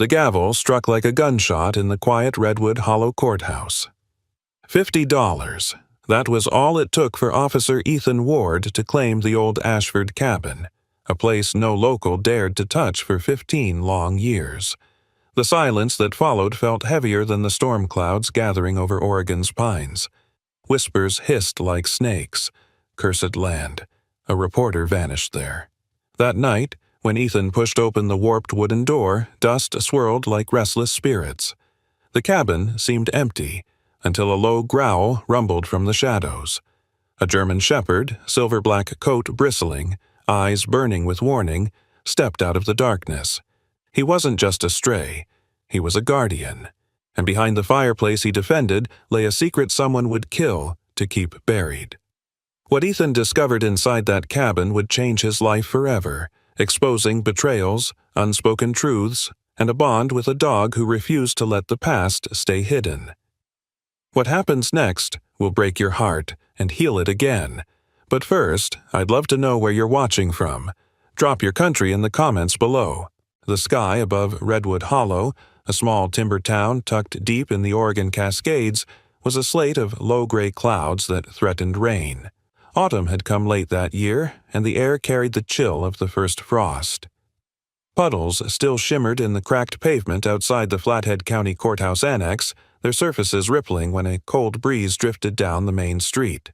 The gavel struck like a gunshot in the quiet Redwood Hollow courthouse. $50. That was all it took for Officer Ethan Ward to claim the old Ashford cabin, a place no local dared to touch for 15 long years. The silence that followed felt heavier than the storm clouds gathering over Oregon's pines. Whispers hissed like snakes. Cursed land. A reporter vanished there. That night, when Ethan pushed open the warped wooden door, dust swirled like restless spirits. The cabin seemed empty, until a low growl rumbled from the shadows. A German shepherd, silver-black coat bristling, eyes burning with warning, stepped out of the darkness. He wasn't just a stray. He was a guardian. And behind the fireplace he defended lay a secret someone would kill to keep buried. What Ethan discovered inside that cabin would change his life forever, exposing betrayals, unspoken truths, and a bond with a dog who refused to let the past stay hidden. What happens next will break your heart and heal it again. But first, I'd love to know where you're watching from. Drop your country in the comments below. The sky above Redwood Hollow, a small timber town tucked deep in the Oregon Cascades, was a slate of low-gray clouds that threatened rain. Autumn had come late that year, and the air carried the chill of the first frost. Puddles still shimmered in the cracked pavement outside the Flathead County Courthouse Annex, their surfaces rippling when a cold breeze drifted down the main street.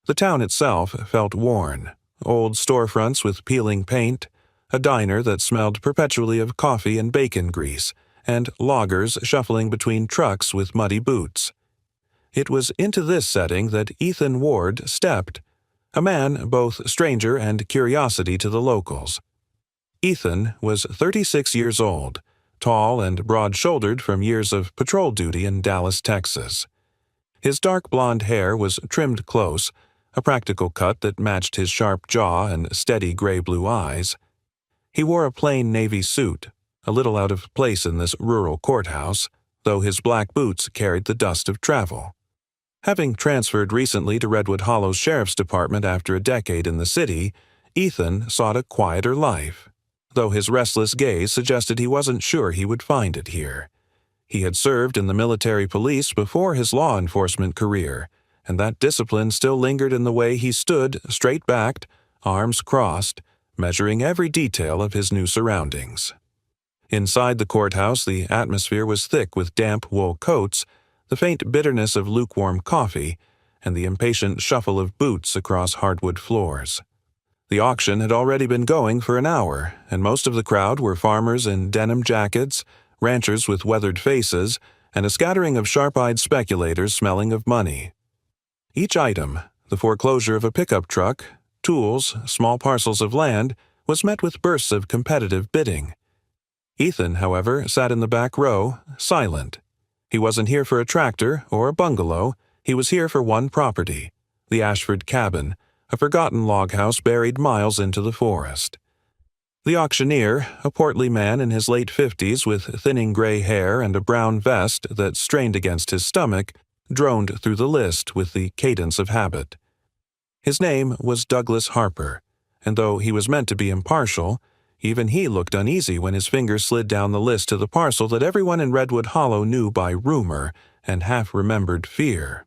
The town itself felt worn. Old storefronts with peeling paint, a diner that smelled perpetually of coffee and bacon grease, and loggers shuffling between trucks with muddy boots. It was into this setting that Ethan Ward stepped, a man both stranger and curiosity to the locals. Ethan was 36 years old, tall and broad-shouldered from years of patrol duty in Dallas, Texas. His dark blonde hair was trimmed close, a practical cut that matched his sharp jaw and steady gray-blue eyes. He wore a plain navy suit, a little out of place in this rural courthouse, though his black boots carried the dust of travel. Having transferred recently to Redwood Hollow's Sheriff's Department after a decade in the city, Ethan sought a quieter life, though his restless gaze suggested he wasn't sure he would find it here. He had served in the military police before his law enforcement career, and that discipline still lingered in the way he stood straight-backed, arms crossed, measuring every detail of his new surroundings. Inside the courthouse, the atmosphere was thick with damp wool coats, the faint bitterness of lukewarm coffee, and the impatient shuffle of boots across hardwood floors. The auction had already been going for an hour, and most of the crowd were farmers in denim jackets, ranchers with weathered faces, and a scattering of sharp-eyed speculators smelling of money. Each item, the foreclosure of a pickup truck, tools, small parcels of land, was met with bursts of competitive bidding. Ethan, however, sat in the back row, silent. He wasn't here for a tractor or a bungalow. He was here for one property, the Ashford cabin, a forgotten log house buried miles into the forest. The auctioneer, a portly man in his late 50s with thinning gray hair and a brown vest that strained against his stomach, droned through the list with the cadence of habit. His name was Douglas Harper, and though he was meant to be impartial, even he looked uneasy when his fingers slid down the list to the parcel that everyone in Redwood Hollow knew by rumor and half-remembered fear.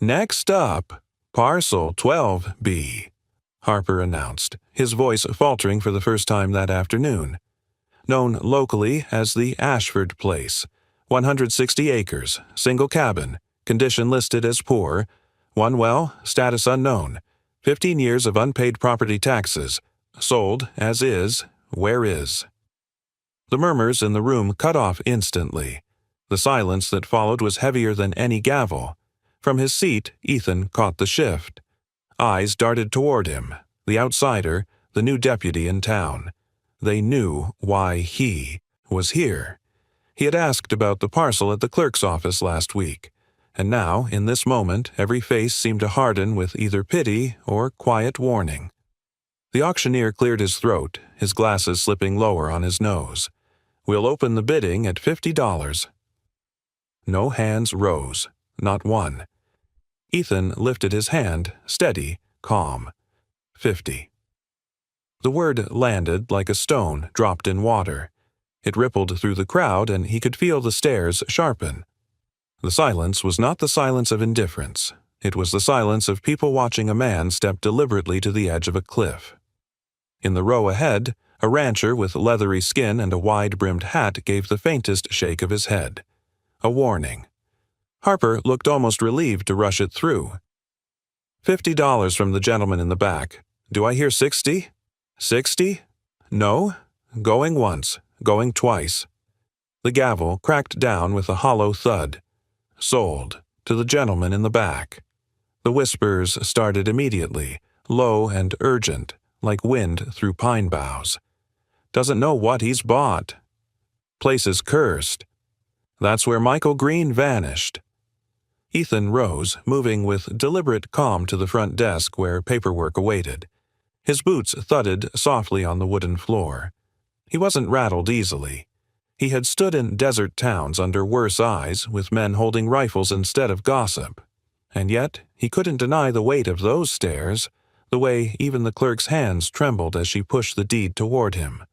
"Next up, Parcel 12B," Harper announced, his voice faltering for the first time that afternoon. Known locally as the Ashford Place, 160 acres, single cabin, condition listed as poor, one well, status unknown, 15 years of unpaid property taxes, sold as is, where is. The murmurs in the room cut off instantly. The silence that followed was heavier than any gavel. From his seat, Ethan caught the shift. Eyes darted toward him, the outsider, the new deputy in town. They knew why he was here. He had asked about the parcel at the clerk's office last week, and now, in this moment, every face seemed to harden with either pity or quiet warning. The auctioneer cleared his throat, his glasses slipping lower on his nose. "We'll open the bidding at $50. No hands rose, not one. Ethan lifted his hand, steady, calm. 50. The word landed like a stone dropped in water. It rippled through the crowd, and he could feel the stares sharpen. The silence was not the silence of indifference. It was the silence of people watching a man step deliberately to the edge of a cliff. In the row ahead, a rancher with leathery skin and a wide-brimmed hat gave the faintest shake of his head. A warning. Harper looked almost relieved to rush it through. $50 from the gentleman in the back. Do I hear 60? 60? No? Going once, going twice. The gavel cracked down with a hollow thud. Sold, to the gentleman in the back. The whispers started immediately, low and urgent, like wind through pine boughs. Doesn't know what he's bought. Place is cursed. That's where Michael Green vanished. Ethan rose, moving with deliberate calm to the front desk where paperwork awaited. His boots thudded softly on the wooden floor. He wasn't rattled easily. He had stood in desert towns under worse eyes, with men holding rifles instead of gossip. And yet he couldn't deny the weight of those stares, the way even the clerk's hands trembled as she pushed the deed toward him.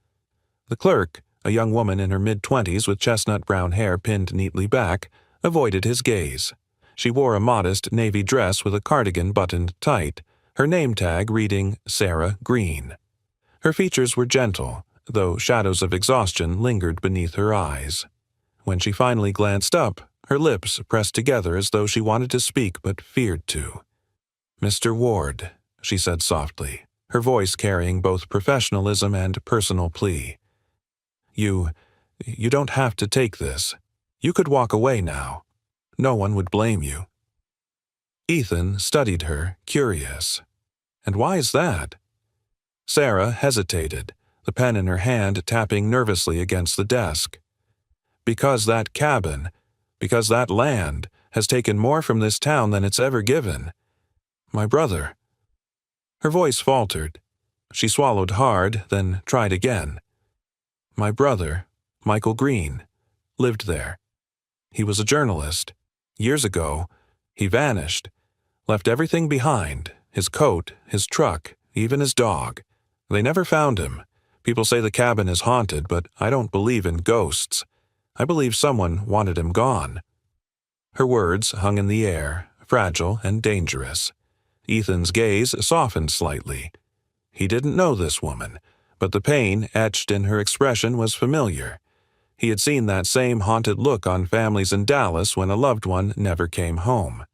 The clerk, a young woman in her mid-20s with chestnut-brown hair pinned neatly back, avoided his gaze. She wore a modest navy dress with a cardigan buttoned tight, her name tag reading Sarah Green. Her features were gentle, though shadows of exhaustion lingered beneath her eyes. When she finally glanced up, her lips pressed together as though she wanted to speak but feared to. "Mr. Ward," she said softly, her voice carrying both professionalism and personal plea. You don't have to take this. You could walk away now. No one would blame you." Ethan studied her, curious. And why is that? Sarah hesitated, the pen in her hand tapping nervously against the desk. Because that cabin, because that land, has taken more from this town than it's ever given. My brother. Her voice faltered. She swallowed hard, then tried again. My brother, Michael Green, lived there. He was a journalist. Years ago, he vanished, left everything behind, his coat, his truck, even his dog. They never found him. People say the cabin is haunted, but I don't believe in ghosts. I believe someone wanted him gone. Her words hung in the air, fragile and dangerous. Ethan's gaze softened slightly. He didn't know this woman, but the pain etched in her expression was familiar. He had seen that same haunted look on families in Dallas when a loved one never came home.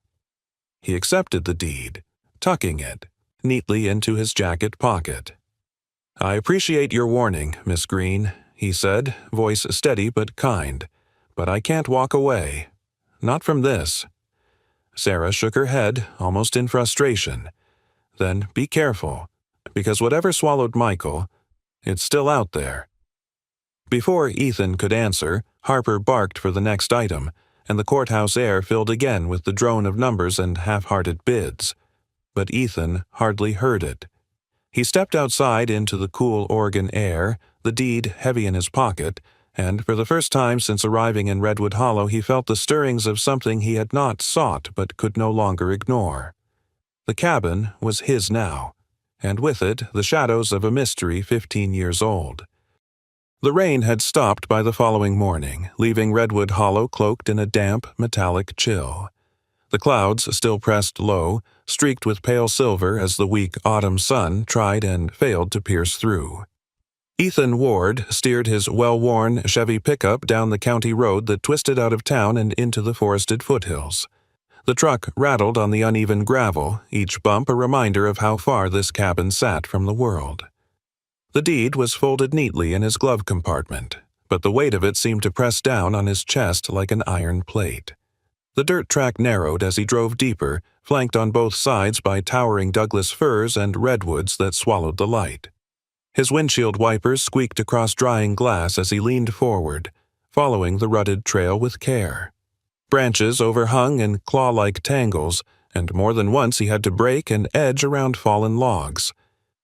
He accepted the deed, tucking it neatly into his jacket pocket. "I appreciate your warning, Miss Green," he said, voice steady but kind. "But I can't walk away. Not from this." Sarah shook her head, almost in frustration. "Then be careful, because whatever swallowed Michael, it's still out there." Before Ethan could answer, Harper barked for the next item, and the courthouse air filled again with the drone of numbers and half-hearted bids. But Ethan hardly heard it. He stepped outside into the cool Oregon air, the deed heavy in his pocket, and for the first time since arriving in Redwood Hollow he felt the stirrings of something he had not sought but could no longer ignore. The cabin was his now, and with it the shadows of a mystery 15 years old. The rain had stopped by the following morning, leaving Redwood Hollow cloaked in a damp, metallic chill. The clouds still pressed low, streaked with pale silver as the weak autumn sun tried and failed to pierce through. Ethan Ward steered his well-worn Chevy pickup down the county road that twisted out of town and into the forested foothills. The truck rattled on the uneven gravel, each bump a reminder of how far this cabin sat from the world. The deed was folded neatly in his glove compartment, but the weight of it seemed to press down on his chest like an iron plate. The dirt track narrowed as he drove deeper, flanked on both sides by towering Douglas firs and redwoods that swallowed the light. His windshield wipers squeaked across drying glass as he leaned forward, following the rutted trail with care. Branches overhung in claw-like tangles, and more than once he had to brake and edge around fallen logs.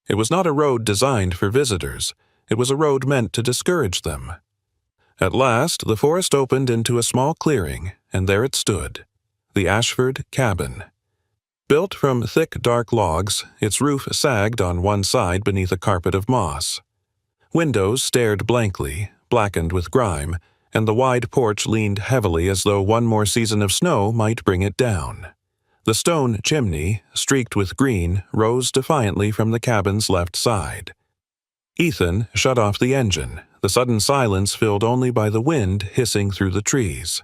It was not a road designed for visitors. It was a road meant to discourage them. At last, the forest opened into a small clearing, and there it stood, the Ashford cabin. Built from thick, dark logs, its roof sagged on one side beneath a carpet of moss. Windows stared blankly, blackened with grime, and the wide porch leaned heavily as though one more season of snow might bring it down. The stone chimney, streaked with green, rose defiantly from the cabin's left side. Ethan shut off the engine, the sudden silence filled only by the wind hissing through the trees.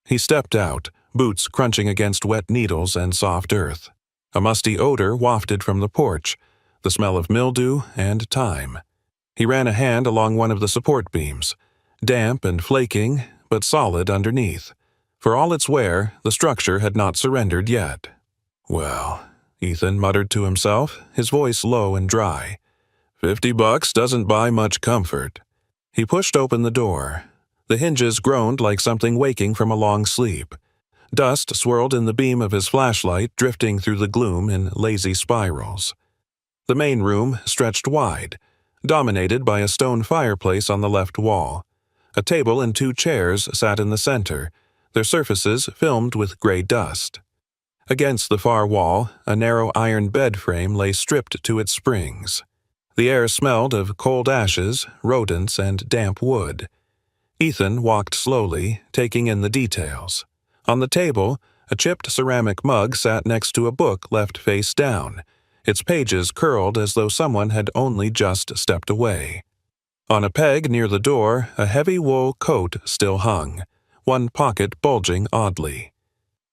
He stepped out, boots crunching against wet needles and soft earth. A musty odor wafted from the porch, the smell of mildew and thyme. He ran a hand along one of the support beams, damp and flaking, but solid underneath. For all its wear, the structure had not surrendered yet. "Well," Ethan muttered to himself, his voice low and dry. $50 doesn't buy much comfort." He pushed open the door. The hinges groaned like something waking from a long sleep. Dust swirled in the beam of his flashlight, drifting through the gloom in lazy spirals. The main room stretched wide, dominated by a stone fireplace on the left wall. A table and 2 chairs sat in the center, their surfaces filmed with gray dust. Against the far wall, a narrow iron bed frame lay stripped to its springs. The air smelled of cold ashes, rodents, and damp wood. Ethan walked slowly, taking in the details. On the table, a chipped ceramic mug sat next to a book left face down, its pages curled as though someone had only just stepped away. On a peg near the door, a heavy wool coat still hung, one pocket bulging oddly.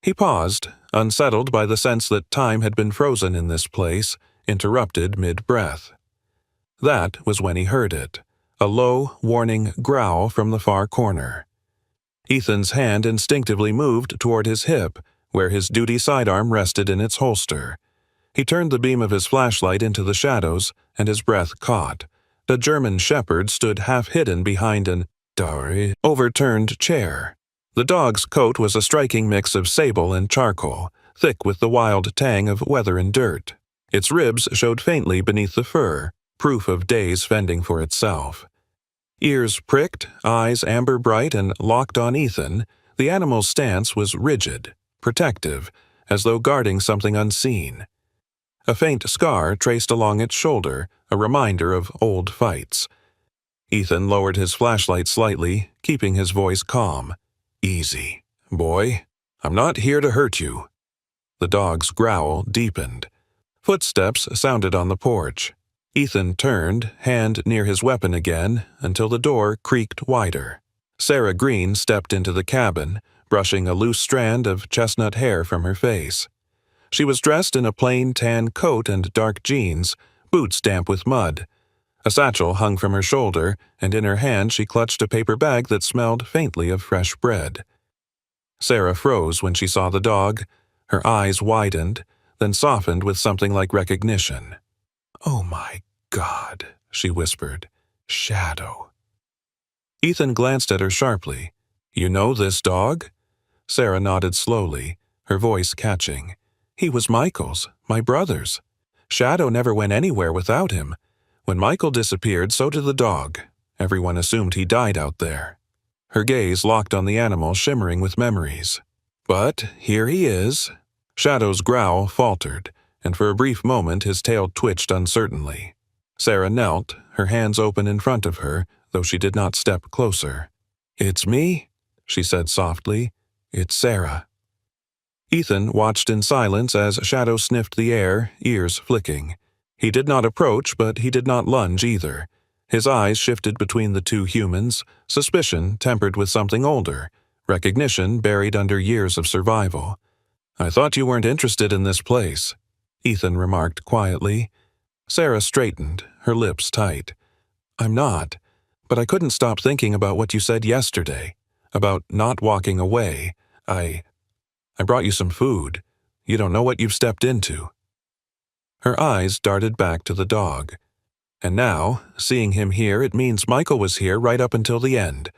He paused, unsettled by the sense that time had been frozen in this place, interrupted mid-breath. That was when he heard it, a low, warning growl from the far corner. Ethan's hand instinctively moved toward his hip, where his duty sidearm rested in its holster. He turned the beam of his flashlight into the shadows, and his breath caught. The German shepherd stood half-hidden behind an overturned chair. The dog's coat was a striking mix of sable and charcoal, thick with the wild tang of weather and dirt. Its ribs showed faintly beneath the fur, proof of days fending for itself. Ears pricked, eyes amber-bright and locked on Ethan, the animal's stance was rigid, protective, as though guarding something unseen. A faint scar traced along its shoulder, a reminder of old fights. Ethan lowered his flashlight slightly, keeping his voice calm. "Easy, boy. I'm not here to hurt you." The dog's growl deepened. Footsteps sounded on the porch. Ethan turned, hand near his weapon again, until the door creaked wider. Sarah Green stepped into the cabin, brushing a loose strand of chestnut hair from her face. She was dressed in a plain tan coat and dark jeans, boots damp with mud. A satchel hung from her shoulder, and in her hand she clutched a paper bag that smelled faintly of fresh bread. Sarah froze when she saw the dog. Her eyes widened, then softened with something like recognition. "Oh my God," she whispered. "Shadow." Ethan glanced at her sharply. "You know this dog?" Sarah nodded slowly, her voice catching. "He was Michael's, my brother's. Shadow never went anywhere without him. When Michael disappeared, so did the dog. Everyone assumed he died out there." Her gaze locked on the animal shimmering with memories. "But here he is." Shadow's growl faltered, and for a brief moment his tail twitched uncertainly. Sarah knelt, her hands open in front of her, though she did not step closer. "It's me," she said softly. "It's Sarah." Ethan watched in silence as Shadow sniffed the air, ears flicking. He did not approach, but he did not lunge either. His eyes shifted between the two humans, suspicion tempered with something older, recognition buried under years of survival. "I thought you weren't interested in this place," Ethan remarked quietly. Sarah straightened, her lips tight. "I'm not, but I couldn't stop thinking about what you said yesterday, about not walking away. I brought you some food. You don't know what you've stepped into." Her eyes darted back to the dog. "And now, seeing him here, it means Michael was here right up until the end."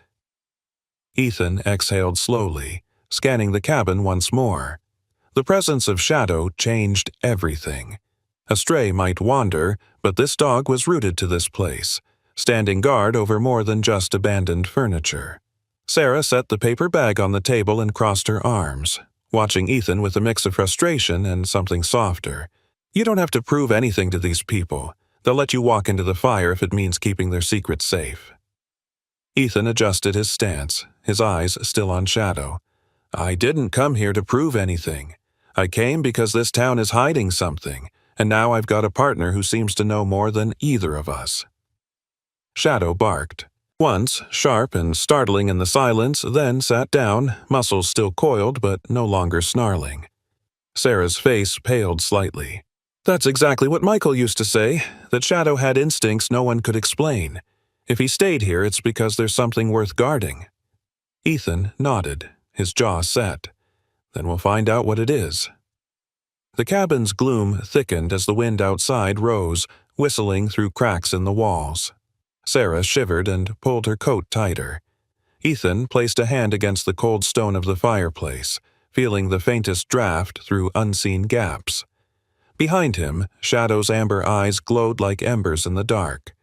Ethan exhaled slowly, scanning the cabin once more. The presence of Shadow changed everything. A stray might wander, but this dog was rooted to this place, standing guard over more than just abandoned furniture. Sarah set the paper bag on the table and crossed her arms, watching Ethan with a mix of frustration and something softer. "You don't have to prove anything to these people. They'll let you walk into the fire if it means keeping their secrets safe." Ethan adjusted his stance, his eyes still on Shadow. I didn't come here to prove anything. I came because this town is hiding something, and now I've got a partner who seems to know more than either of us. Shadow barked. Once, sharp and startling in the silence, then sat down, muscles still coiled but no longer snarling. Sarah's face paled slightly. That's exactly what Michael used to say, that Shadow had instincts no one could explain. If he stayed here, it's because there's something worth guarding. Ethan nodded, his jaw set. Then we'll find out what it is. The cabin's gloom thickened as the wind outside rose, whistling through cracks in the walls. Sarah shivered and pulled her coat tighter. Ethan placed a hand against the cold stone of the fireplace, feeling the faintest draft through unseen gaps. Behind him, Shadow's amber eyes glowed like embers in the dark.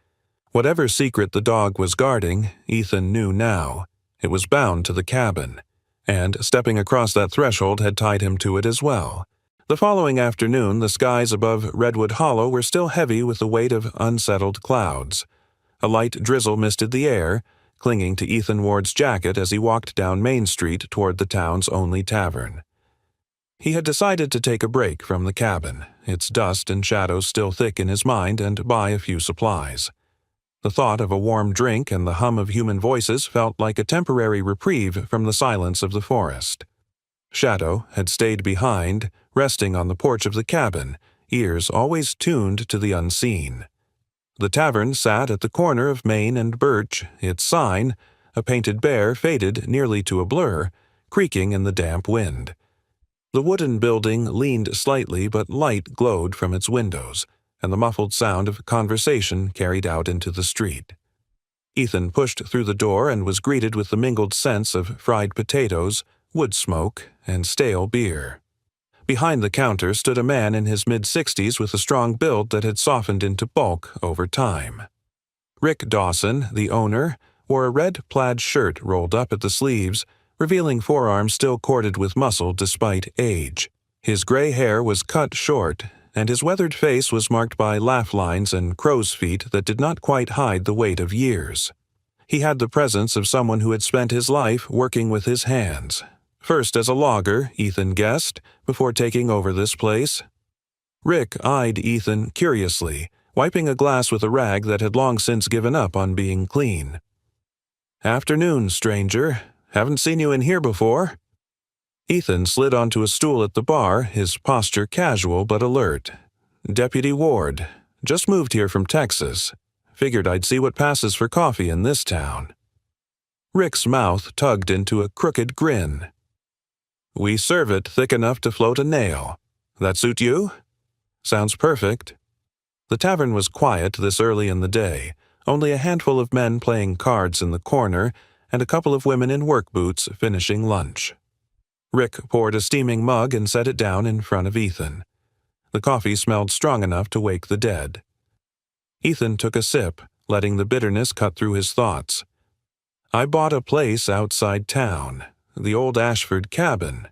Whatever secret the dog was guarding, Ethan knew now. It was bound to the cabin, and stepping across that threshold had tied him to it as well. The following afternoon, the skies above Redwood Hollow were still heavy with the weight of unsettled clouds. A light drizzle misted the air, clinging to Ethan Ward's jacket as he walked down Main Street toward the town's only tavern. He had decided to take a break from the cabin, its dust and shadows still thick in his mind, and buy a few supplies. The thought of a warm drink and the hum of human voices felt like a temporary reprieve from the silence of the forest. Shadow had stayed behind, resting on the porch of the cabin, ears always tuned to the unseen. The tavern sat at the corner of Main and Birch, its sign, a painted bear faded nearly to a blur, creaking in the damp wind. The wooden building leaned slightly, but light glowed from its windows, and the muffled sound of conversation carried out into the street. Ethan pushed through the door and was greeted with the mingled scents of fried potatoes, wood smoke, and stale beer. Behind the counter stood a man in his mid-60s with a strong build that had softened into bulk over time. Rick Dawson, the owner, wore a red plaid shirt rolled up at the sleeves, revealing forearms still corded with muscle despite age. His gray hair was cut short, and his weathered face was marked by laugh lines and crow's feet that did not quite hide the weight of years. He had the presence of someone who had spent his life working with his hands. First as a logger, Ethan guessed, before taking over this place. Rick eyed Ethan curiously, wiping a glass with a rag that had long since given up on being clean. "Afternoon, stranger. Haven't seen you in here before." Ethan slid onto a stool at the bar, his posture casual but alert. "Deputy Ward. Just moved here from Texas. Figured I'd see what passes for coffee in this town." Rick's mouth tugged into a crooked grin. "We serve it thick enough to float a nail. That suit you?" "Sounds perfect." The tavern was quiet this early in the day, only a handful of men playing cards in the corner, and a couple of women in work boots finishing lunch. Rick poured a steaming mug and set it down in front of Ethan. The coffee smelled strong enough to wake the dead. Ethan took a sip, letting the bitterness cut through his thoughts. "I bought a place outside town, the old Ashford cabin."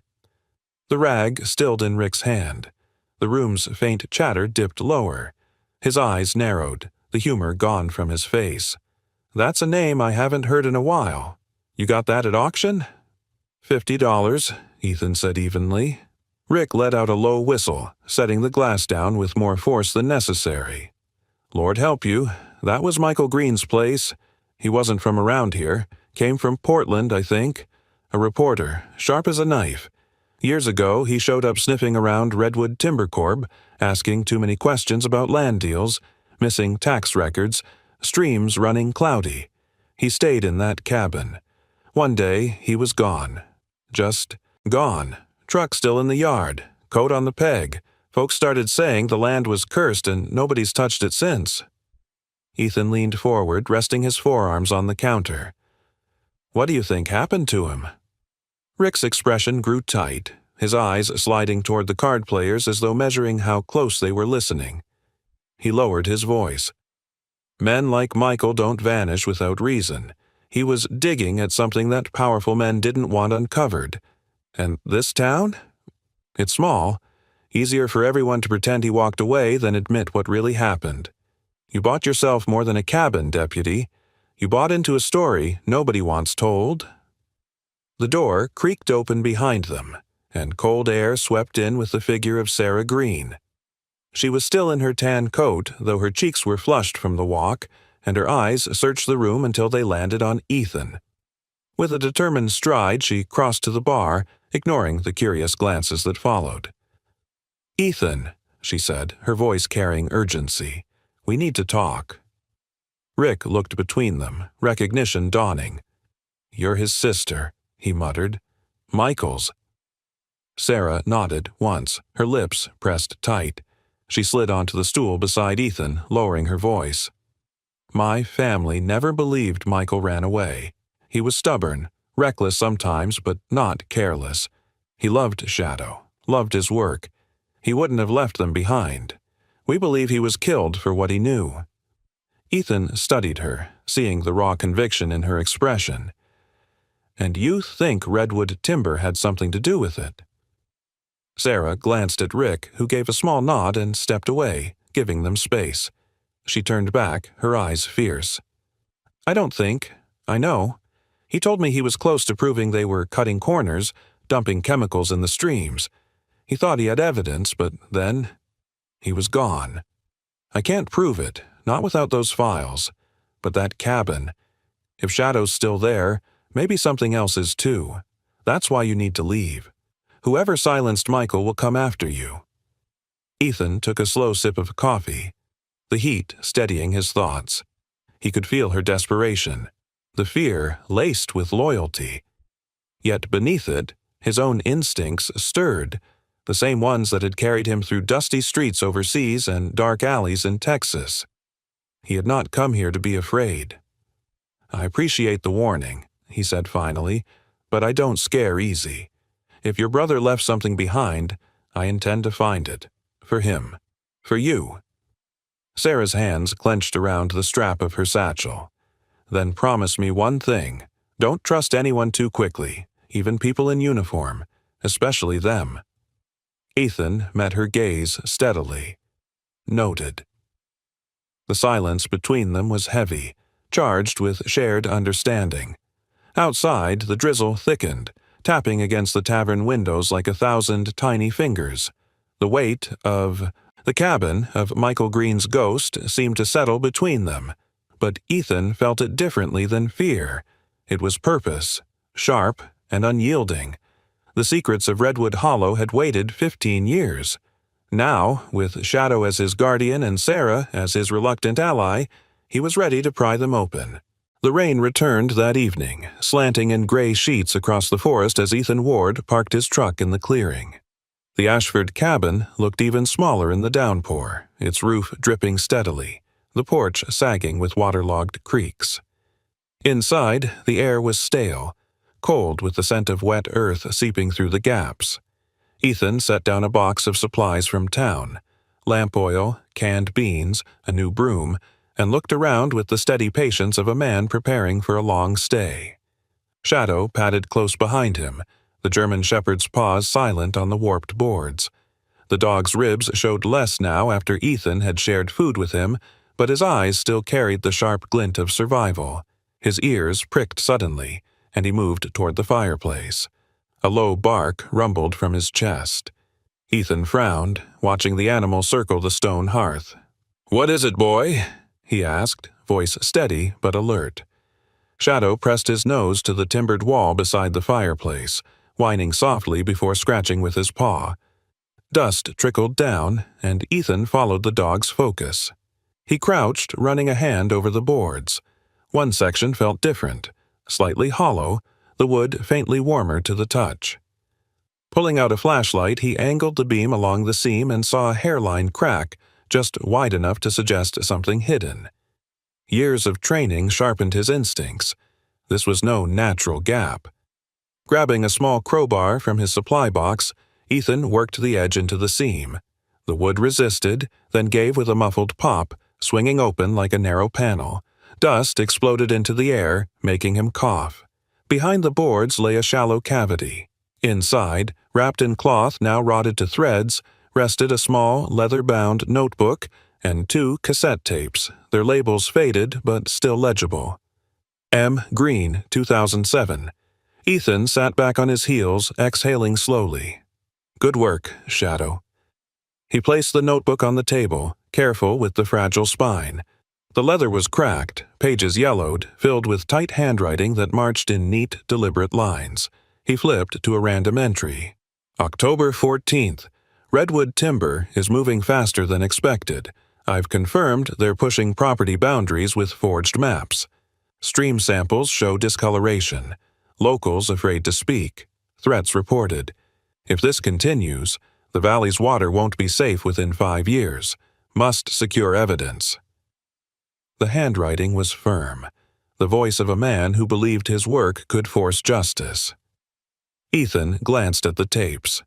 The rag stilled in Rick's hand. The room's faint chatter dipped lower. His eyes narrowed, the humor gone from his face. "That's a name I haven't heard in a while. You got that at auction?" $50, Ethan said evenly. Rick let out a low whistle, setting the glass down with more force than necessary. "Lord help you, that was Michael Green's place. He wasn't from around here. Came from Portland, I think. A reporter, sharp as a knife. Years ago, he showed up sniffing around Redwood Timber Corp, asking too many questions about land deals, missing tax records, streams running cloudy. He stayed in that cabin. One day, he was gone. Just gone. Truck still in the yard, coat on the peg. Folks started saying the land was cursed and nobody's touched it since." Ethan leaned forward, resting his forearms on the counter. "What do you think happened to him?" Rick's expression grew tight, his eyes sliding toward the card players as though measuring how close they were listening. He lowered his voice. "Men like Michael don't vanish without reason. He was digging at something that powerful men didn't want uncovered. And this town? It's small. Easier for everyone to pretend he walked away than admit what really happened. You bought yourself more than a cabin, deputy. You bought into a story nobody wants told." The door creaked open behind them, and cold air swept in with the figure of Sarah Green. She was still in her tan coat, though her cheeks were flushed from the walk, and her eyes searched the room until they landed on Ethan. With a determined stride, she crossed to the bar, ignoring the curious glances that followed. "Ethan," she said, her voice carrying urgency, "we need to talk." Rick looked between them, recognition dawning. "You're his sister," he muttered. "Michael's." Sarah nodded once, her lips pressed tight. She slid onto the stool beside Ethan, lowering her voice. "My family never believed Michael ran away. He was stubborn, reckless sometimes, but not careless. He loved Shadow, loved his work. He wouldn't have left them behind. We believe he was killed for what he knew." Ethan studied her, seeing the raw conviction in her expression. "And you think redwood timber had something to do with it?" Sarah glanced at Rick, who gave a small nod and stepped away, giving them space. She turned back, her eyes fierce. "I don't think. I know. He told me he was close to proving they were cutting corners, dumping chemicals in the streams. He thought he had evidence, but then he was gone. I can't prove it, not without those files. But that cabin, if Shadow's still there, maybe something else is too. That's why you need to leave. Whoever silenced Michael will come after you." Ethan took a slow sip of coffee, the heat steadying his thoughts. He could feel her desperation, the fear laced with loyalty. Yet beneath it, his own instincts stirred, the same ones that had carried him through dusty streets overseas and dark alleys in Texas. He had not come here to be afraid. "I appreciate the warning," he said finally, "but I don't scare easy. If your brother left something behind, I intend to find it. For him. For you." Sarah's hands clenched around the strap of her satchel. "Then promise me one thing. Don't trust anyone too quickly, even people in uniform, especially them." Ethan met her gaze steadily. "Noted." The silence between them was heavy, charged with shared understanding. Outside, the drizzle thickened, tapping against the tavern windows like 1,000 tiny fingers. The weight of the cabin of Michael Green's ghost seemed to settle between them, but Ethan felt it differently than fear. It was purpose, sharp and unyielding. The secrets of Redwood Hollow had waited 15 years. Now, with Shadow as his guardian and Sarah as his reluctant ally, he was ready to pry them open. The rain returned that evening, slanting in gray sheets across the forest as Ethan Ward parked his truck in the clearing. The Ashford cabin looked even smaller in the downpour, its roof dripping steadily, the porch sagging with waterlogged creaks. Inside, the air was stale, cold with the scent of wet earth seeping through the gaps. Ethan set down a box of supplies from town, lamp oil, canned beans, a new broom, and looked around with the steady patience of a man preparing for a long stay. Shadow padded close behind him, the German shepherd's paws silent on the warped boards. The dog's ribs showed less now after Ethan had shared food with him, but his eyes still carried the sharp glint of survival. His ears pricked suddenly, and he moved toward the fireplace. A low bark rumbled from his chest. Ethan frowned, watching the animal circle the stone hearth. "What is it, boy?" he asked, voice steady but alert. Shadow pressed his nose to the timbered wall beside the fireplace, whining softly before scratching with his paw. Dust trickled down, and Ethan followed the dog's focus. He crouched, running a hand over the boards. One section felt different, slightly hollow, the wood faintly warmer to the touch. Pulling out a flashlight, he angled the beam along the seam and saw a hairline crack, just wide enough to suggest something hidden. Years of training sharpened his instincts. This was no natural gap. Grabbing a small crowbar from his supply box, Ethan worked the edge into the seam. The wood resisted, then gave with a muffled pop, swinging open like a narrow panel. Dust exploded into the air, making him cough. Behind the boards lay a shallow cavity. Inside, wrapped in cloth now rotted to threads, rested a small, leather-bound notebook and 2 cassette tapes, their labels faded but still legible. M. Green, 2007. Ethan sat back on his heels, exhaling slowly. Good work, Shadow. He placed the notebook on the table, careful with the fragile spine. The leather was cracked, pages yellowed, filled with tight handwriting that marched in neat, deliberate lines. He flipped to a random entry. October 14th. Redwood timber is moving faster than expected. I've confirmed they're pushing property boundaries with forged maps. Stream samples show discoloration. Locals afraid to speak. Threats reported. If this continues, the valley's water won't be safe within 5 years. Must secure evidence. The handwriting was firm, the voice of a man who believed his work could force justice. Ethan glanced at the tapes.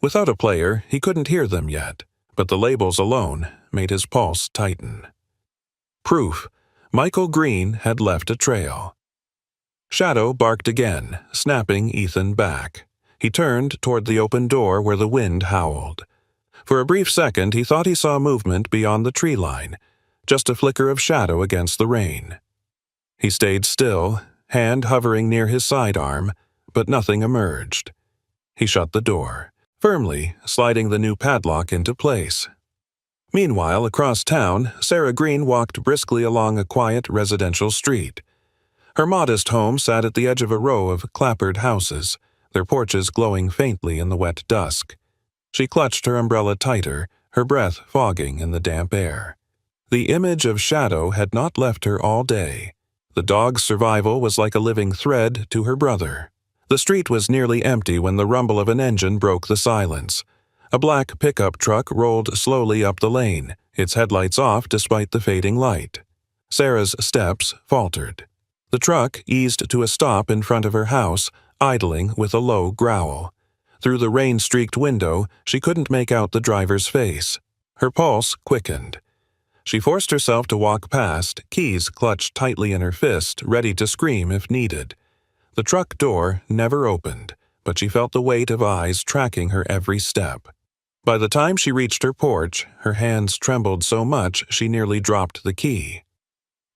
Without a player, he couldn't hear them yet, but the labels alone made his pulse tighten. Proof: Michael Green had left a trail. Shadow barked again, snapping Ethan back. He turned toward the open door where the wind howled. For a brief second, he thought he saw movement beyond the tree line, just a flicker of shadow against the rain. He stayed still, hand hovering near his sidearm, but nothing emerged. He shut the door, firmly sliding the new padlock into place. Meanwhile, across town, Sarah Green walked briskly along a quiet residential street. Her modest home sat at the edge of a row of clapboard houses, their porches glowing faintly in the wet dusk. She clutched her umbrella tighter, her breath fogging in the damp air. The image of Shadow had not left her all day. The dog's survival was like a living thread to her brother. The street was nearly empty when the rumble of an engine broke the silence. A black pickup truck rolled slowly up the lane, its headlights off despite the fading light. Sarah's steps faltered. The truck eased to a stop in front of her house, idling with a low growl. Through the rain-streaked window, she couldn't make out the driver's face. Her pulse quickened. She forced herself to walk past, keys clutched tightly in her fist, ready to scream if needed. The truck door never opened, but she felt the weight of eyes tracking her every step. By the time she reached her porch, her hands trembled so much she nearly dropped the key.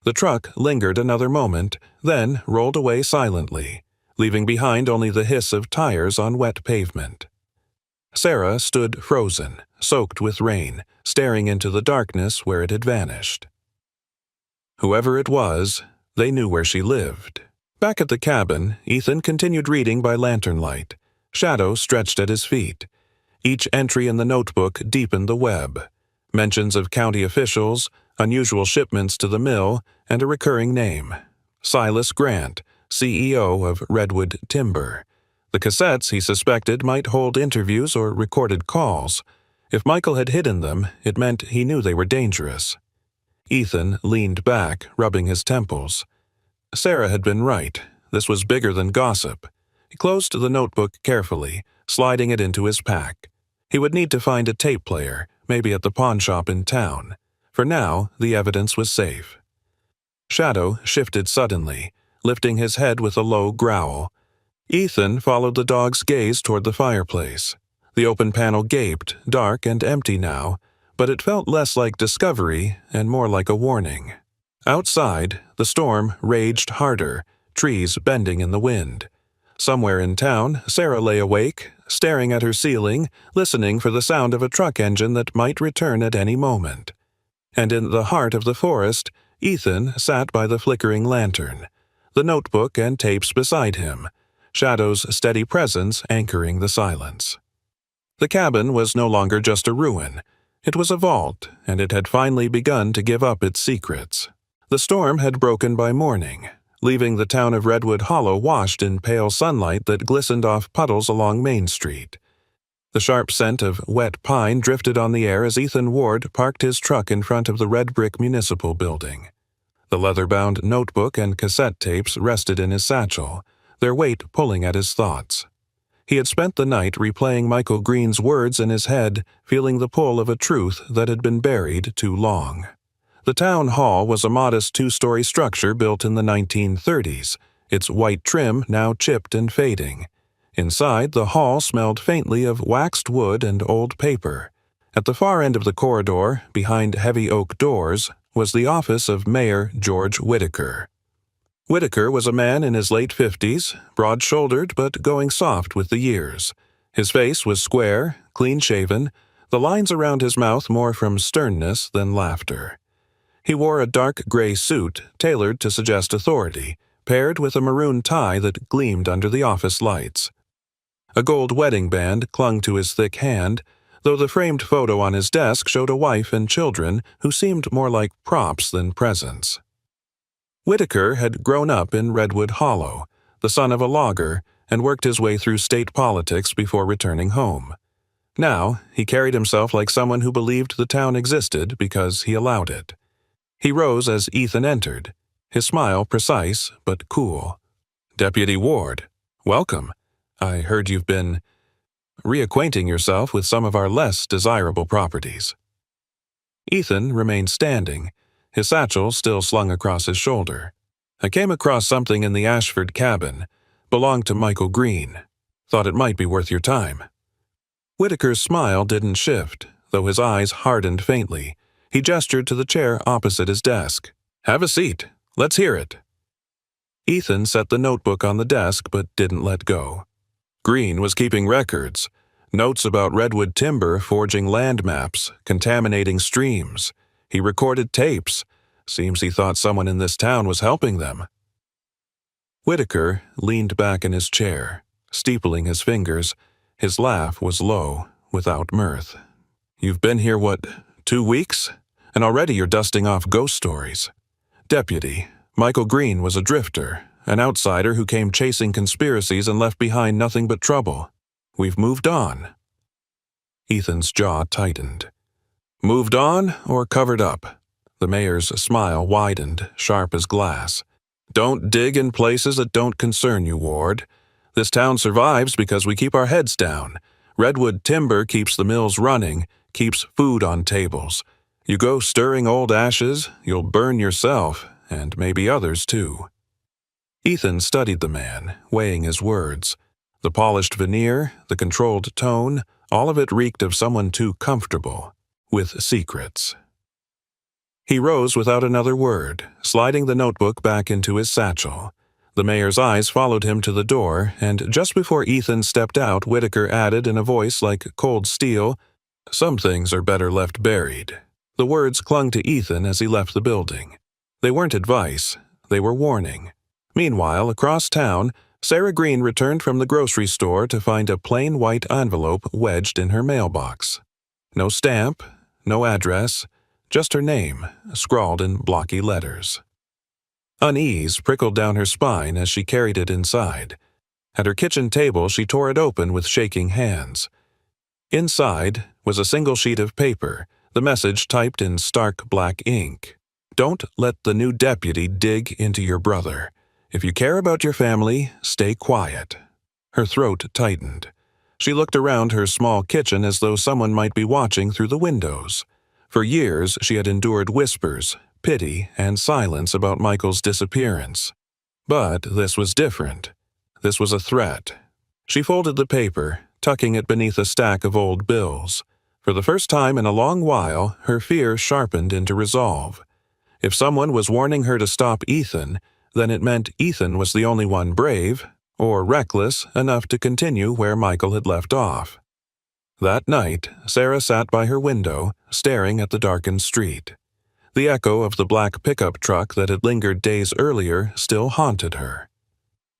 The truck lingered another moment, then rolled away silently, leaving behind only the hiss of tires on wet pavement. Sarah stood frozen, soaked with rain, staring into the darkness where it had vanished. Whoever it was, they knew where she lived. Back at the cabin, Ethan continued reading by lantern light. Shadow stretched at his feet. Each entry in the notebook deepened the web. Mentions of county officials, unusual shipments to the mill, and a recurring name. Silas Grant, CEO of Redwood Timber. The cassettes, he suspected, might hold interviews or recorded calls. If Michael had hidden them, it meant he knew they were dangerous. Ethan leaned back, rubbing his temples. Sarah had been right. This was bigger than gossip. He closed the notebook carefully, sliding it into his pack. He would need to find a tape player, maybe at the pawn shop in town. For now, the evidence was safe. Shadow shifted suddenly, lifting his head with a low growl. Ethan followed the dog's gaze toward the fireplace. The open panel gaped, dark and empty now, but it felt less like discovery and more like a warning. Outside, the storm raged harder, trees bending in the wind. Somewhere in town, Sarah lay awake, staring at her ceiling, listening for the sound of a truck engine that might return at any moment. And in the heart of the forest, Ethan sat by the flickering lantern, the notebook and tapes beside him, Shadow's steady presence anchoring the silence. The cabin was no longer just a ruin. It was a vault, and it had finally begun to give up its secrets. The storm had broken by morning, leaving the town of Redwood Hollow washed in pale sunlight that glistened off puddles along Main Street. The sharp scent of wet pine drifted on the air as Ethan Ward parked his truck in front of the red brick municipal building. The leather-bound notebook and cassette tapes rested in his satchel, their weight pulling at his thoughts. He had spent the night replaying Michael Green's words in his head, feeling the pull of a truth that had been buried too long. The town hall was a modest two-story structure built in the 1930s, its white trim now chipped and fading. Inside, the hall smelled faintly of waxed wood and old paper. At the far end of the corridor, behind heavy oak doors, was the office of Mayor George Whitaker. Whitaker was a man in his late 50s, broad-shouldered but going soft with the years. His face was square, clean-shaven, the lines around his mouth more from sternness than laughter. He wore a dark gray suit tailored to suggest authority, paired with a maroon tie that gleamed under the office lights. A gold wedding band clung to his thick hand, though the framed photo on his desk showed a wife and children who seemed more like props than presents. Whitaker had grown up in Redwood Hollow, the son of a logger, and worked his way through state politics before returning home. Now, he carried himself like someone who believed the town existed because he allowed it. He rose as Ethan entered, his smile precise but cool. "Deputy Ward, welcome. I heard you've been reacquainting yourself with some of our less desirable properties." Ethan remained standing, his satchel still slung across his shoulder. "I came across something in the Ashford cabin. Belonged to Michael Green. Thought it might be worth your time." Whitaker's smile didn't shift, though his eyes hardened faintly. He gestured to the chair opposite his desk. "Have a seat. Let's hear it." Ethan set the notebook on the desk but didn't let go. Green was keeping records. Notes about redwood timber forging land maps, contaminating streams. He recorded tapes. Seems he thought someone in this town was helping them. Whitaker leaned back in his chair, steepling his fingers. His laugh was low, without mirth. "You've been here, 2 weeks? And already you're dusting off ghost stories. Deputy, Michael Green was a drifter, an outsider who came chasing conspiracies and left behind nothing but trouble. We've moved on." Ethan's jaw tightened. "Moved on or covered up?" The mayor's smile widened, sharp as glass. "Don't dig in places that don't concern you, Ward. This town survives because we keep our heads down. Redwood timber keeps the mills running, keeps food on tables. You go stirring old ashes, you'll burn yourself, and maybe others too." Ethan studied the man, weighing his words. The polished veneer, the controlled tone, all of it reeked of someone too comfortable, with secrets. He rose without another word, sliding the notebook back into his satchel. The mayor's eyes followed him to the door, and just before Ethan stepped out, Whitaker added in a voice like cold steel, "Some things are better left buried." The words clung to Ethan as he left the building. They weren't advice, they were warning. Meanwhile, across town, Sarah Green returned from the grocery store to find a plain white envelope wedged in her mailbox. No stamp, no address, just her name, scrawled in blocky letters. Unease prickled down her spine as she carried it inside. At her kitchen table, she tore it open with shaking hands. Inside was a single sheet of paper, the message typed in stark black ink. "Don't let the new deputy dig into your brother. If you care about your family, stay quiet." Her throat tightened. She looked around her small kitchen as though someone might be watching through the windows. For years, she had endured whispers, pity, and silence about Michael's disappearance. But this was different. This was a threat. She folded the paper, tucking it beneath a stack of old bills. For the first time in a long while, her fear sharpened into resolve. If someone was warning her to stop Ethan, then it meant Ethan was the only one brave, or reckless, enough to continue where Michael had left off. That night, Sarah sat by her window, staring at the darkened street. The echo of the black pickup truck that had lingered days earlier still haunted her.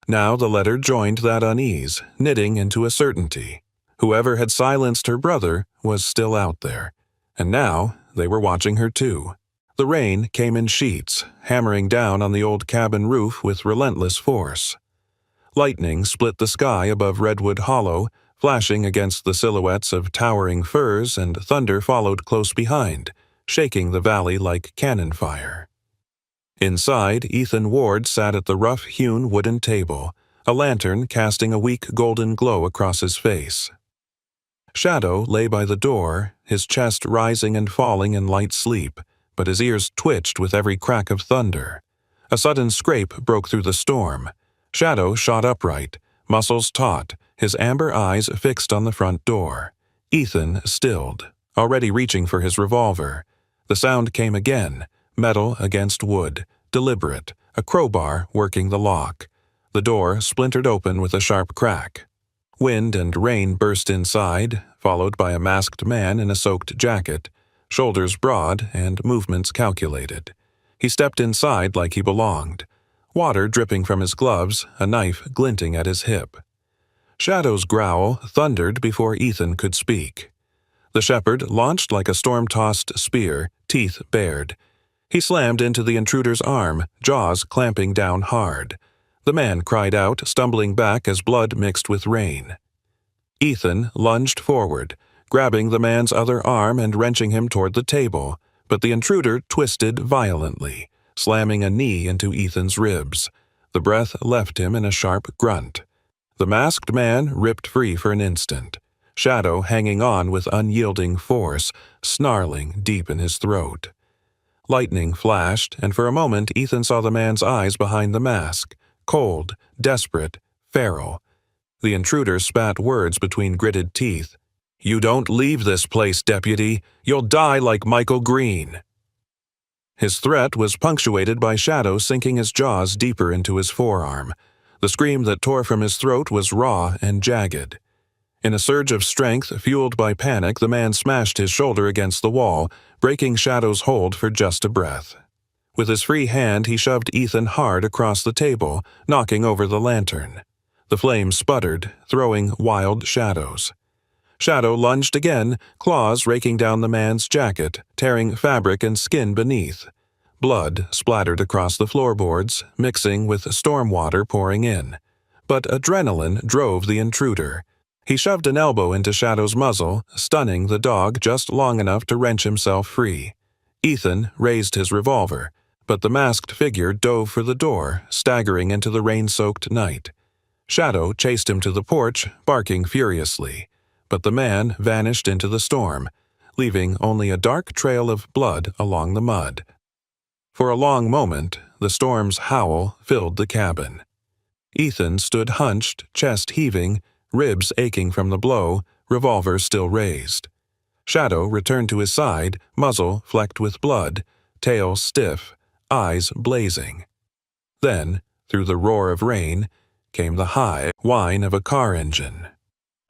Now the letter joined that unease, knitting into a certainty. Whoever had silenced her brother was still out there, and now they were watching her too. The rain came in sheets, hammering down on the old cabin roof with relentless force. Lightning split the sky above Redwood Hollow, flashing against the silhouettes of towering firs, and thunder followed close behind, shaking the valley like cannon fire. Inside, Ethan Ward sat at the rough-hewn wooden table, a lantern casting a weak golden glow across his face. Shadow lay by the door, his chest rising and falling in light sleep, but his ears twitched with every crack of thunder. A sudden scrape broke through the storm. Shadow shot upright, muscles taut, his amber eyes fixed on the front door. Ethan stilled, already reaching for his revolver. The sound came again, metal against wood, deliberate, a crowbar working the lock. The door splintered open with a sharp crack. Wind and rain burst inside, followed by a masked man in a soaked jacket, shoulders broad and movements calculated. He stepped inside like he belonged, water dripping from his gloves, a knife glinting at his hip. Shadow's growl thundered before Ethan could speak. The shepherd launched like a storm-tossed spear, teeth bared. He slammed into the intruder's arm, jaws clamping down hard. The man cried out, stumbling back as blood mixed with rain. Ethan lunged forward, grabbing the man's other arm and wrenching him toward the table, but the intruder twisted violently, slamming a knee into Ethan's ribs. The breath left him in a sharp grunt. The masked man ripped free for an instant, Shadow hanging on with unyielding force, snarling deep in his throat. Lightning flashed, and for a moment Ethan saw the man's eyes behind the mask. Cold, desperate, feral. The intruder spat words between gritted teeth. "You don't leave this place, deputy. You'll die like Michael Green." His threat was punctuated by Shadow sinking his jaws deeper into his forearm. The scream that tore from his throat was raw and jagged. In a surge of strength fueled by panic, the man smashed his shoulder against the wall, breaking Shadow's hold for just a breath. With his free hand, he shoved Ethan hard across the table, knocking over the lantern. The flame sputtered, throwing wild shadows. Shadow lunged again, claws raking down the man's jacket, tearing fabric and skin beneath. Blood splattered across the floorboards, mixing with storm water pouring in. But adrenaline drove the intruder. He shoved an elbow into Shadow's muzzle, stunning the dog just long enough to wrench himself free. Ethan raised his revolver, but the masked figure dove for the door, staggering into the rain-soaked night. Shadow chased him to the porch, barking furiously, but the man vanished into the storm, leaving only a dark trail of blood along the mud. For a long moment, the storm's howl filled the cabin. Ethan stood hunched, chest heaving, ribs aching from the blow, revolver still raised. Shadow returned to his side, muzzle flecked with blood, tail stiff, eyes blazing. Then, through the roar of rain, came the high whine of a car engine.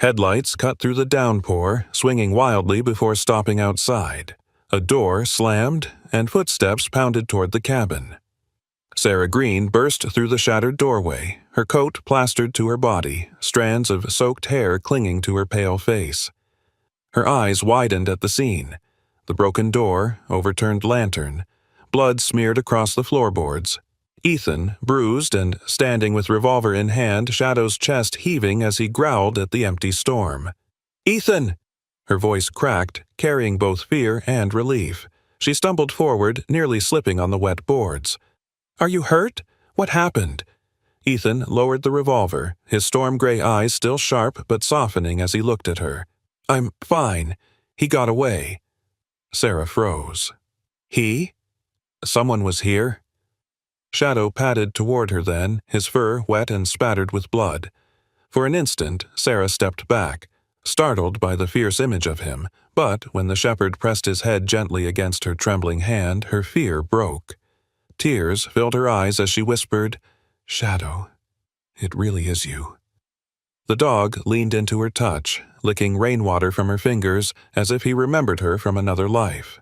Headlights cut through the downpour, swinging wildly before stopping outside. A door slammed, and footsteps pounded toward the cabin. Sarah Green burst through the shattered doorway, her coat plastered to her body, strands of soaked hair clinging to her pale face. Her eyes widened at the scene. The broken door, overturned lantern, blood smeared across the floorboards. Ethan, bruised and standing with revolver in hand, Shadow's chest heaving as he growled at the empty storm. "Ethan!" Her voice cracked, carrying both fear and relief. She stumbled forward, nearly slipping on the wet boards. "Are you hurt? What happened?" Ethan lowered the revolver, his storm-gray eyes still sharp but softening as he looked at her. "I'm fine. He got away." Sarah froze. "He? Someone was here?" Shadow padded toward her then, his fur wet and spattered with blood. For an instant, Sarah stepped back, startled by the fierce image of him, but when the shepherd pressed his head gently against her trembling hand, her fear broke. Tears filled her eyes as she whispered, "Shadow, it really is you." The dog leaned into her touch, licking rainwater from her fingers as if he remembered her from another life.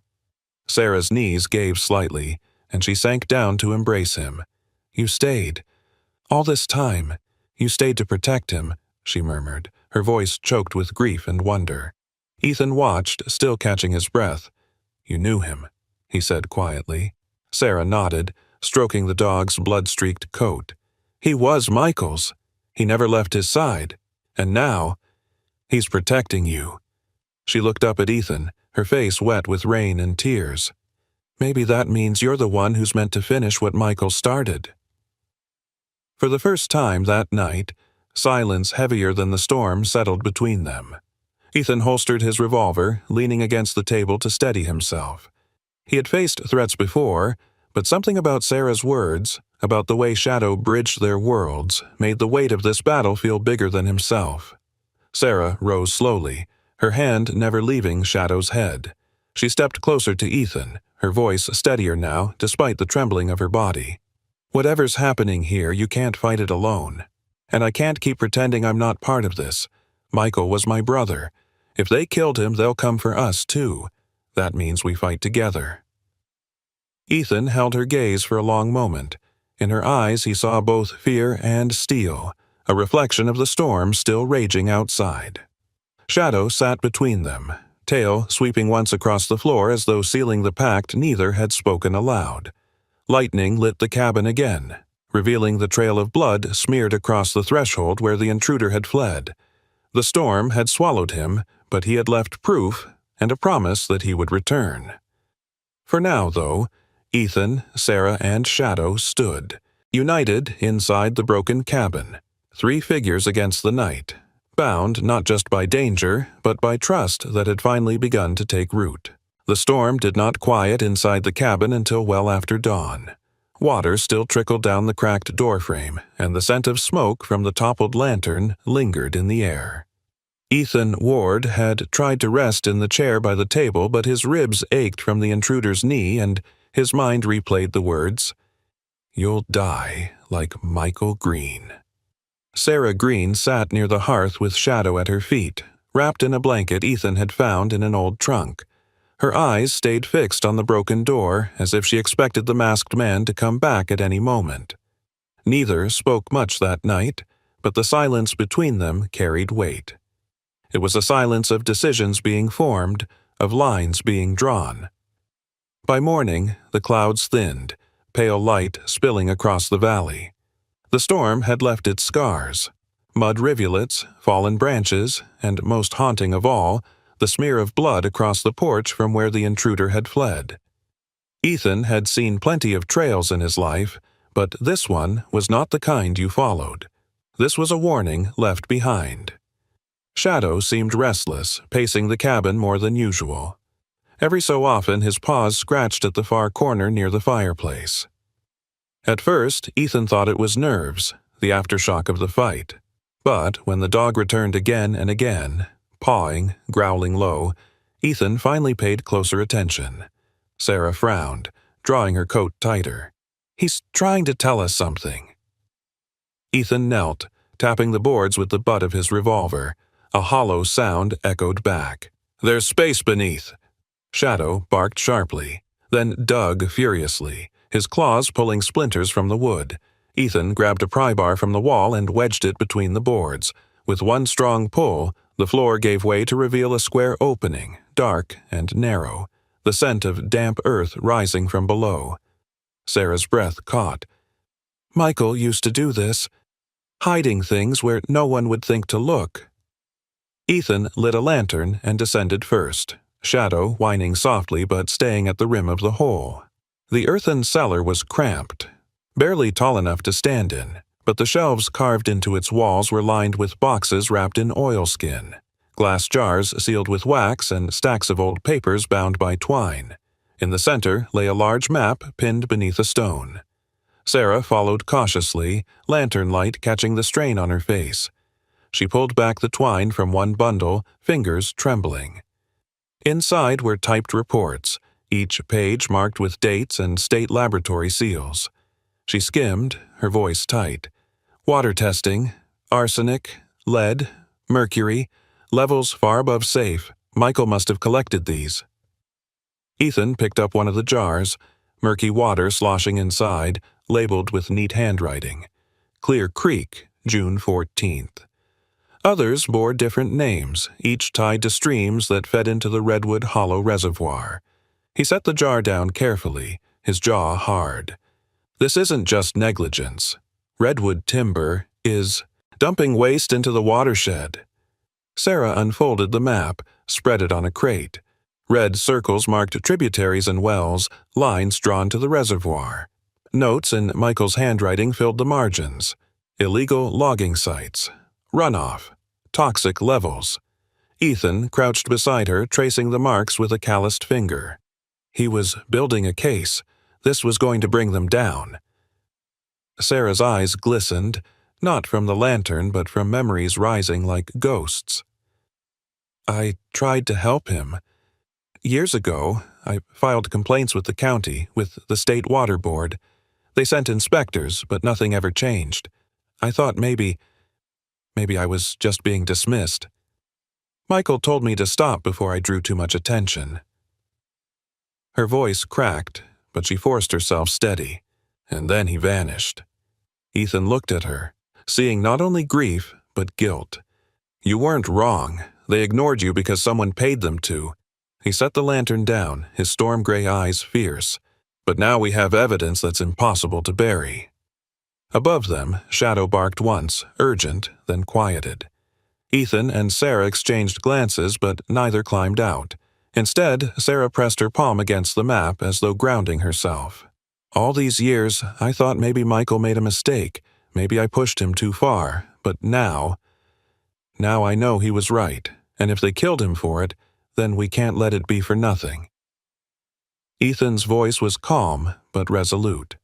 Sarah's knees gave slightly, and she sank down to embrace him. "You stayed. All this time. You stayed to protect him," she murmured, her voice choked with grief and wonder. Ethan watched, still catching his breath. "You knew him," he said quietly. Sarah nodded, stroking the dog's blood-streaked coat. "He was Michael's. He never left his side. And now, he's protecting you." She looked up at Ethan, her face wet with rain and tears. "Maybe that means you're the one who's meant to finish what Michael started." For the first time that night, silence heavier than the storm settled between them. Ethan holstered his revolver, leaning against the table to steady himself. He had faced threats before, but something about Sarah's words, about the way Shadow bridged their worlds, made the weight of this battle feel bigger than himself. Sarah rose slowly, her hand never leaving Shadow's head. She stepped closer to Ethan, her voice steadier now, despite the trembling of her body. Whatever's happening here, you can't fight it alone. And I can't keep pretending I'm not part of this. Michael was my brother. If they killed him, they'll come for us, too. That means we fight together." Ethan held her gaze for a long moment. In her eyes he saw both fear and steel, a reflection of the storm still raging outside. Shadow sat between them, tail sweeping once across the floor as though sealing the pact neither had spoken aloud. Lightning lit the cabin again, revealing the trail of blood smeared across the threshold where the intruder had fled. The storm had swallowed him, but he had left proof and a promise that he would return. For now, though, Ethan, Sarah, and Shadow stood, united inside the broken cabin, 3 figures against the night, bound not just by danger, but by trust that had finally begun to take root. The storm did not quiet inside the cabin until well after dawn. Water still trickled down the cracked doorframe, and the scent of smoke from the toppled lantern lingered in the air. Ethan Ward had tried to rest in the chair by the table, but his ribs ached from the intruder's knee, and his mind replayed the words, "You'll die like Michael Green." Sarah Green sat near the hearth with Shadow at her feet, wrapped in a blanket Ethan had found in an old trunk. Her eyes stayed fixed on the broken door, as if she expected the masked man to come back at any moment. Neither spoke much that night, but the silence between them carried weight. It was a silence of decisions being formed, of lines being drawn. By morning, the clouds thinned, pale light spilling across the valley. The storm had left its scars: mud rivulets, fallen branches, and, most haunting of all, the smear of blood across the porch from where the intruder had fled. Ethan had seen plenty of trails in his life, but this one was not the kind you followed. This was a warning left behind. Shadow seemed restless, pacing the cabin more than usual. Every so often his paws scratched at the far corner near the fireplace. At first, Ethan thought it was nerves, the aftershock of the fight. But when the dog returned again and again, pawing, growling low, Ethan finally paid closer attention. Sarah frowned, drawing her coat tighter. "He's trying to tell us something." Ethan knelt, tapping the boards with the butt of his revolver. A hollow sound echoed back. "There's space beneath." Shadow barked sharply, then dug furiously, his claws pulling splinters from the wood. Ethan grabbed a pry bar from the wall and wedged it between the boards. With one strong pull, the floor gave way to reveal a square opening, dark and narrow, the scent of damp earth rising from below. Sarah's breath caught. Michael used to do this, hiding things where no one would think to look. Ethan lit a lantern and descended first, Shadow whining softly but staying at the rim of the hole. The earthen cellar was cramped, barely tall enough to stand in, but the shelves carved into its walls were lined with boxes wrapped in oilskin, glass jars sealed with wax, and stacks of old papers bound by twine. In the center lay a large map pinned beneath a stone. Sarah followed cautiously, lantern light catching the strain on her face. She pulled back the twine from one bundle, fingers trembling. Inside were typed reports, each page marked with dates and state laboratory seals. She skimmed, her voice tight. Water testing, arsenic, lead, mercury, levels far above safe. Michael must have collected these. Ethan picked up one of the jars, murky water sloshing inside, labeled with neat handwriting. Clear Creek, June 14th. Others bore different names, each tied to streams that fed into the Redwood Hollow Reservoir. He set the jar down carefully, his jaw hard. This isn't just negligence. Redwood timber is dumping waste into the watershed. Sarah unfolded the map, spread it on a crate. Red circles marked tributaries and wells, lines drawn to the reservoir. Notes in Michael's handwriting filled the margins. Illegal logging sites, runoff, toxic levels. Ethan crouched beside her, tracing the marks with a calloused finger. He was building a case. This was going to bring them down. Sarah's eyes glistened, not from the lantern but from memories rising like ghosts. I tried to help him. Years ago, I filed complaints with the county, with the state water board, They sent inspectors, but nothing ever changed. I thought maybe I was just being dismissed. Michael told me to stop before I drew too much attention." Her voice cracked, but she forced herself steady, and then he vanished. Ethan looked at her, seeing not only grief, but guilt. "You weren't wrong. They ignored you because someone paid them to." He set the lantern down, his storm-gray eyes fierce. "But now we have evidence that's impossible to bury." Above them, Shadow barked once, urgent, then quieted. Ethan and Sarah exchanged glances, but neither climbed out. Instead, Sarah pressed her palm against the map as though grounding herself. "All these years, I thought maybe Michael made a mistake. Maybe I pushed him too far, but now I know he was right, and if they killed him for it, then we can't let it be for nothing." Ethan's voice was calm, but resolute.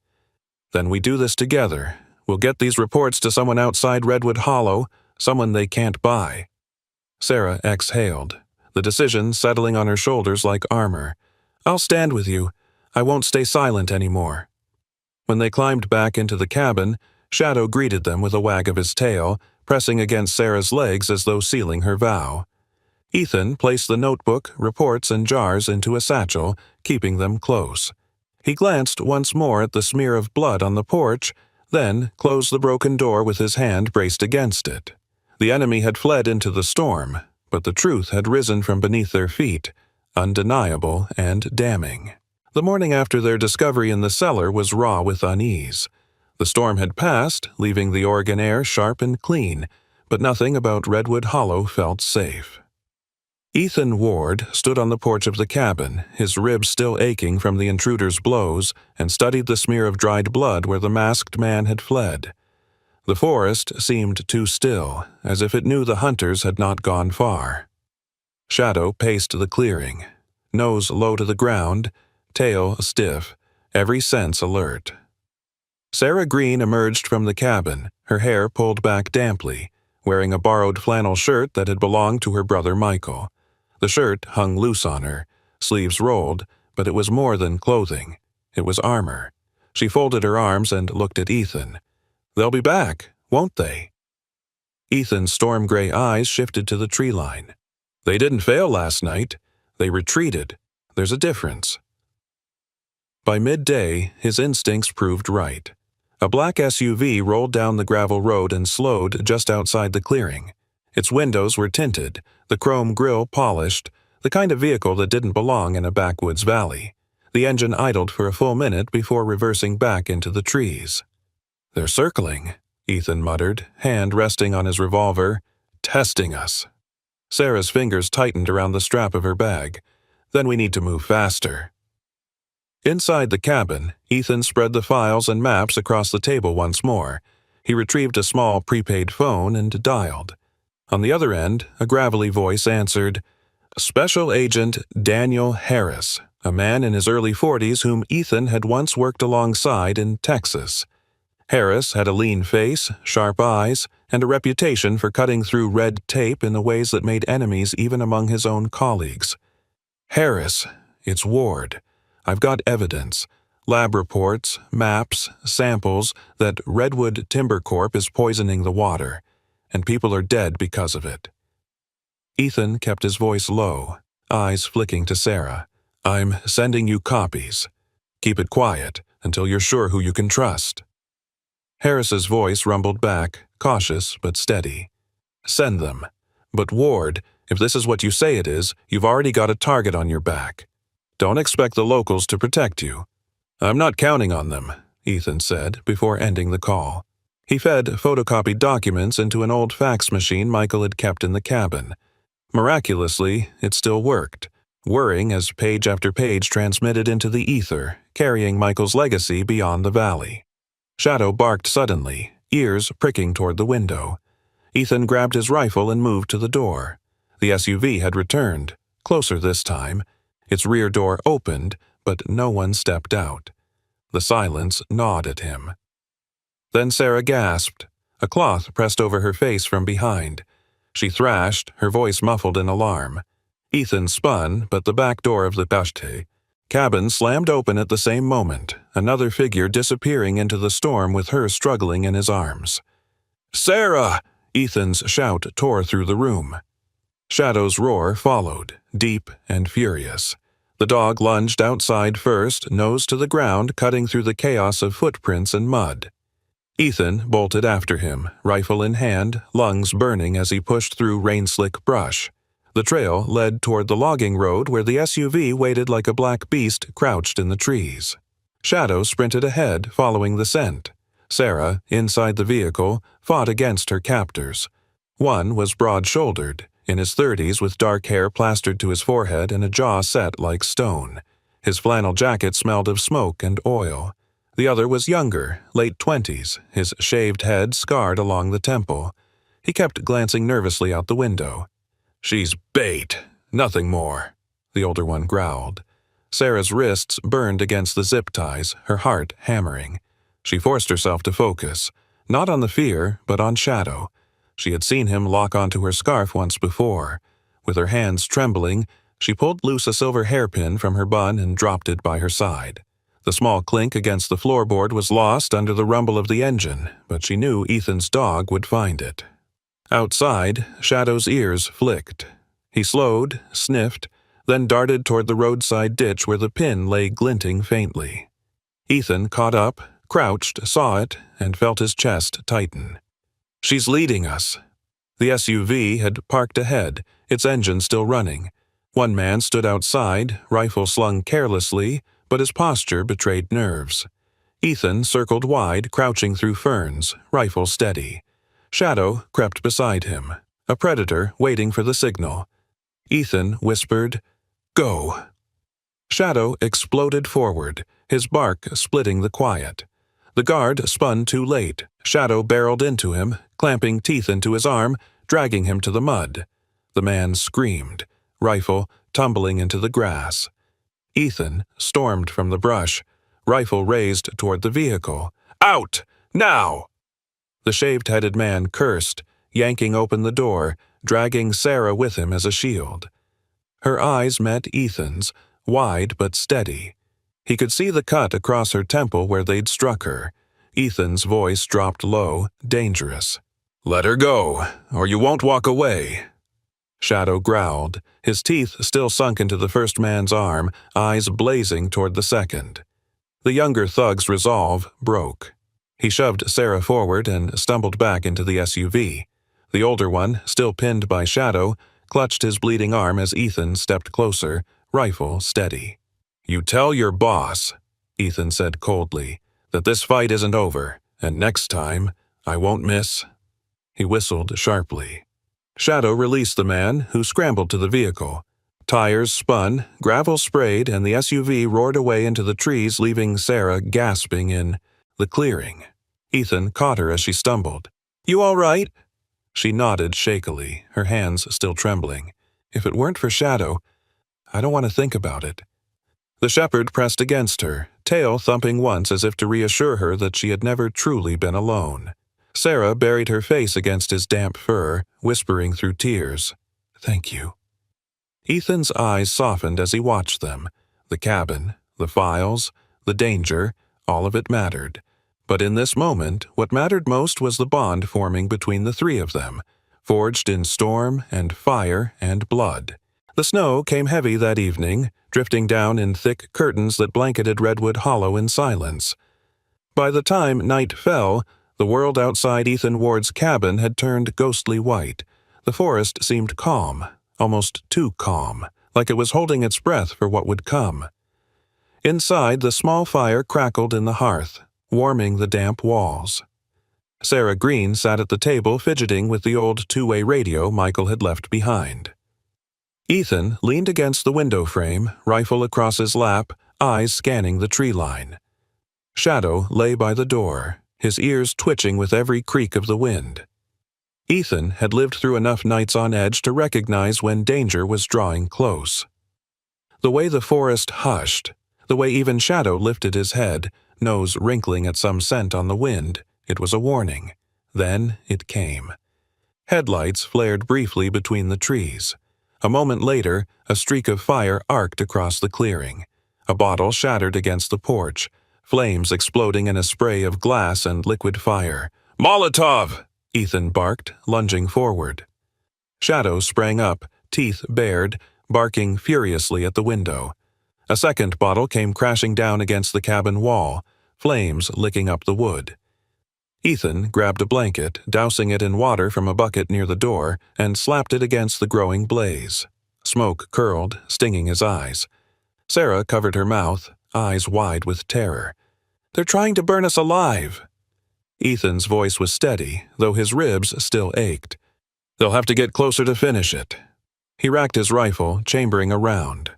"Then we do this together. We'll get these reports to someone outside Redwood Hollow, someone they can't buy." Sarah exhaled, the decision settling on her shoulders like armor. "I'll stand with you. I won't stay silent anymore." When they climbed back into the cabin, Shadow greeted them with a wag of his tail, pressing against Sarah's legs as though sealing her vow. Ethan placed the notebook, reports, and jars into a satchel, keeping them close. He glanced once more at the smear of blood on the porch, then closed the broken door with his hand braced against it. The enemy had fled into the storm, but the truth had risen from beneath their feet, undeniable and damning. The morning after their discovery in the cellar was raw with unease. The storm had passed, leaving the Oregon air sharp and clean, but nothing about Redwood Hollow felt safe. Ethan Ward stood on the porch of the cabin, his ribs still aching from the intruder's blows, and studied the smear of dried blood where the masked man had fled. The forest seemed too still, as if it knew the hunters had not gone far. Shadow paced the clearing, nose low to the ground, tail stiff, every sense alert. Sarah Green emerged from the cabin, her hair pulled back damply, wearing a borrowed flannel shirt that had belonged to her brother Michael. The shirt hung loose on her, sleeves rolled, but it was more than clothing. It was armor. She folded her arms and looked at Ethan. "They'll be back, won't they?" Ethan's storm-gray eyes shifted to the tree line. "They didn't fail last night. They retreated. There's a difference." By midday, his instincts proved right. A black SUV rolled down the gravel road and slowed just outside the clearing. Its windows were tinted, the chrome grille polished, the kind of vehicle that didn't belong in a backwoods valley. The engine idled for a full minute before reversing back into the trees. "They're circling," Ethan muttered, hand resting on his revolver. "Testing us." Sarah's fingers tightened around the strap of her bag. "Then we need to move faster." Inside the cabin, Ethan spread the files and maps across the table once more. He retrieved a small prepaid phone and dialed. On the other end, a gravelly voice answered, "Special Agent Daniel Harris, a man in his early 40s whom Ethan had once worked alongside in Texas." Harris had a lean face, sharp eyes, and a reputation for cutting through red tape in the ways that made enemies even among his own colleagues. "Harris, it's Ward. I've got evidence, lab reports, maps, samples that Redwood Timber Corp is poisoning the water, and people are dead because of it." Ethan kept his voice low, eyes flicking to Sarah. "I'm sending you copies. Keep it quiet until you're sure who you can trust." Harris's voice rumbled back, cautious but steady. "Send them. But Ward, if this is what you say it is, you've already got a target on your back. Don't expect the locals to protect you." "I'm not counting on them," Ethan said before ending the call. He fed photocopied documents into an old fax machine Michael had kept in the cabin. Miraculously, it still worked, whirring as page after page transmitted into the ether, carrying Michael's legacy beyond the valley. Shadow barked suddenly, ears pricking toward the window. Ethan grabbed his rifle and moved to the door. The SUV had returned, closer this time. Its rear door opened, but no one stepped out. The silence gnawed at him. Then Sarah gasped. A cloth pressed over her face from behind. She thrashed, her voice muffled in alarm. Ethan spun, but the back door of the Pashte Cabin slammed open at the same moment, another figure disappearing into the storm with her struggling in his arms. "Sarah!" Ethan's shout tore through the room. Shadow's roar followed, deep and furious. The dog lunged outside first, nose to the ground, cutting through the chaos of footprints and mud. Ethan bolted after him, rifle in hand, lungs burning as he pushed through rain-slick brush. The trail led toward the logging road where the SUV waited like a black beast crouched in the trees. Shadow sprinted ahead, following the scent. Sarah, inside the vehicle, fought against her captors. One was broad-shouldered, in his 30s with dark hair plastered to his forehead and a jaw set like stone. His flannel jacket smelled of smoke and oil. The other was younger, late 20s, his shaved head scarred along the temple. He kept glancing nervously out the window. "She's bait, nothing more," the older one growled. Sarah's wrists burned against the zip ties, her heart hammering. She forced herself to focus, not on the fear, but on Shadow. She had seen him lock onto her scarf once before. With her hands trembling, she pulled loose a silver hairpin from her bun and dropped it by her side. The small clink against the floorboard was lost under the rumble of the engine, but she knew Ethan's dog would find it. Outside, Shadow's ears flicked. He slowed, sniffed, then darted toward the roadside ditch where the pin lay glinting faintly. Ethan caught up, crouched, saw it, and felt his chest tighten. "She's leading us." The SUV had parked ahead, its engine still running. One man stood outside, rifle slung carelessly, but his posture betrayed nerves. Ethan circled wide, crouching through ferns, rifle steady. Shadow crept beside him, a predator waiting for the signal. Ethan whispered, "Go." Shadow exploded forward, his bark splitting the quiet. The guard spun too late. Shadow barreled into him, clamping teeth into his arm, dragging him to the mud. The man screamed, rifle tumbling into the grass. Ethan stormed from the brush, rifle raised toward the vehicle. "Out! Now!" The shaved-headed man cursed, yanking open the door, dragging Sarah with him as a shield. Her eyes met Ethan's, wide but steady. He could see the cut across her temple where they'd struck her. Ethan's voice dropped low, dangerous. "Let her go, or you won't walk away." Shadow growled, his teeth still sunk into the first man's arm, eyes blazing toward the second. The younger thug's resolve broke. He shoved Sarah forward and stumbled back into the SUV. The older one, still pinned by Shadow, clutched his bleeding arm as Ethan stepped closer, rifle steady. "You tell your boss," Ethan said coldly, "that this fight isn't over, and next time, I won't miss." He whistled sharply. Shadow released the man, who scrambled to the vehicle. Tires spun, gravel sprayed, and the SUV roared away into the trees, leaving Sarah gasping in the clearing. Ethan caught her as she stumbled. "You all right?" She nodded shakily, her hands still trembling. "If it weren't for Shadow, I don't want to think about it." The shepherd pressed against her, tail thumping once as if to reassure her that she had never truly been alone. Sarah buried her face against his damp fur, whispering through tears, "Thank you." Ethan's eyes softened as he watched them. The cabin, the files, the danger, all of it mattered. But in this moment, what mattered most was the bond forming between the three of them, forged in storm and fire and blood. The snow came heavy that evening, drifting down in thick curtains that blanketed Redwood Hollow in silence. By the time night fell, the world outside Ethan Ward's cabin had turned ghostly white. The forest seemed calm, almost too calm, like it was holding its breath for what would come. Inside, the small fire crackled in the hearth, warming the damp walls. Sarah Green sat at the table fidgeting with the old two-way radio Michael had left behind. Ethan leaned against the window frame, rifle across his lap, eyes scanning the tree line. Shadow lay by the door, his ears twitching with every creak of the wind. Ethan had lived through enough nights on edge to recognize when danger was drawing close. The way the forest hushed, the way even Shadow lifted his head, nose wrinkling at some scent on the wind, it was a warning. Then it came. Headlights flared briefly between the trees. A moment later, a streak of fire arced across the clearing. A bottle shattered against the porch, flames exploding in a spray of glass and liquid fire. "Molotov!" Ethan barked, lunging forward. Shadow sprang up, teeth bared, barking furiously at the window. A second bottle came crashing down against the cabin wall, flames licking up the wood. Ethan grabbed a blanket, dousing it in water from a bucket near the door, and slapped it against the growing blaze. Smoke curled, stinging his eyes. Sarah covered her mouth, eyes wide with terror. "They're trying to burn us alive!" Ethan's voice was steady, though his ribs still ached. "They'll have to get closer to finish it." He racked his rifle, chambering a round.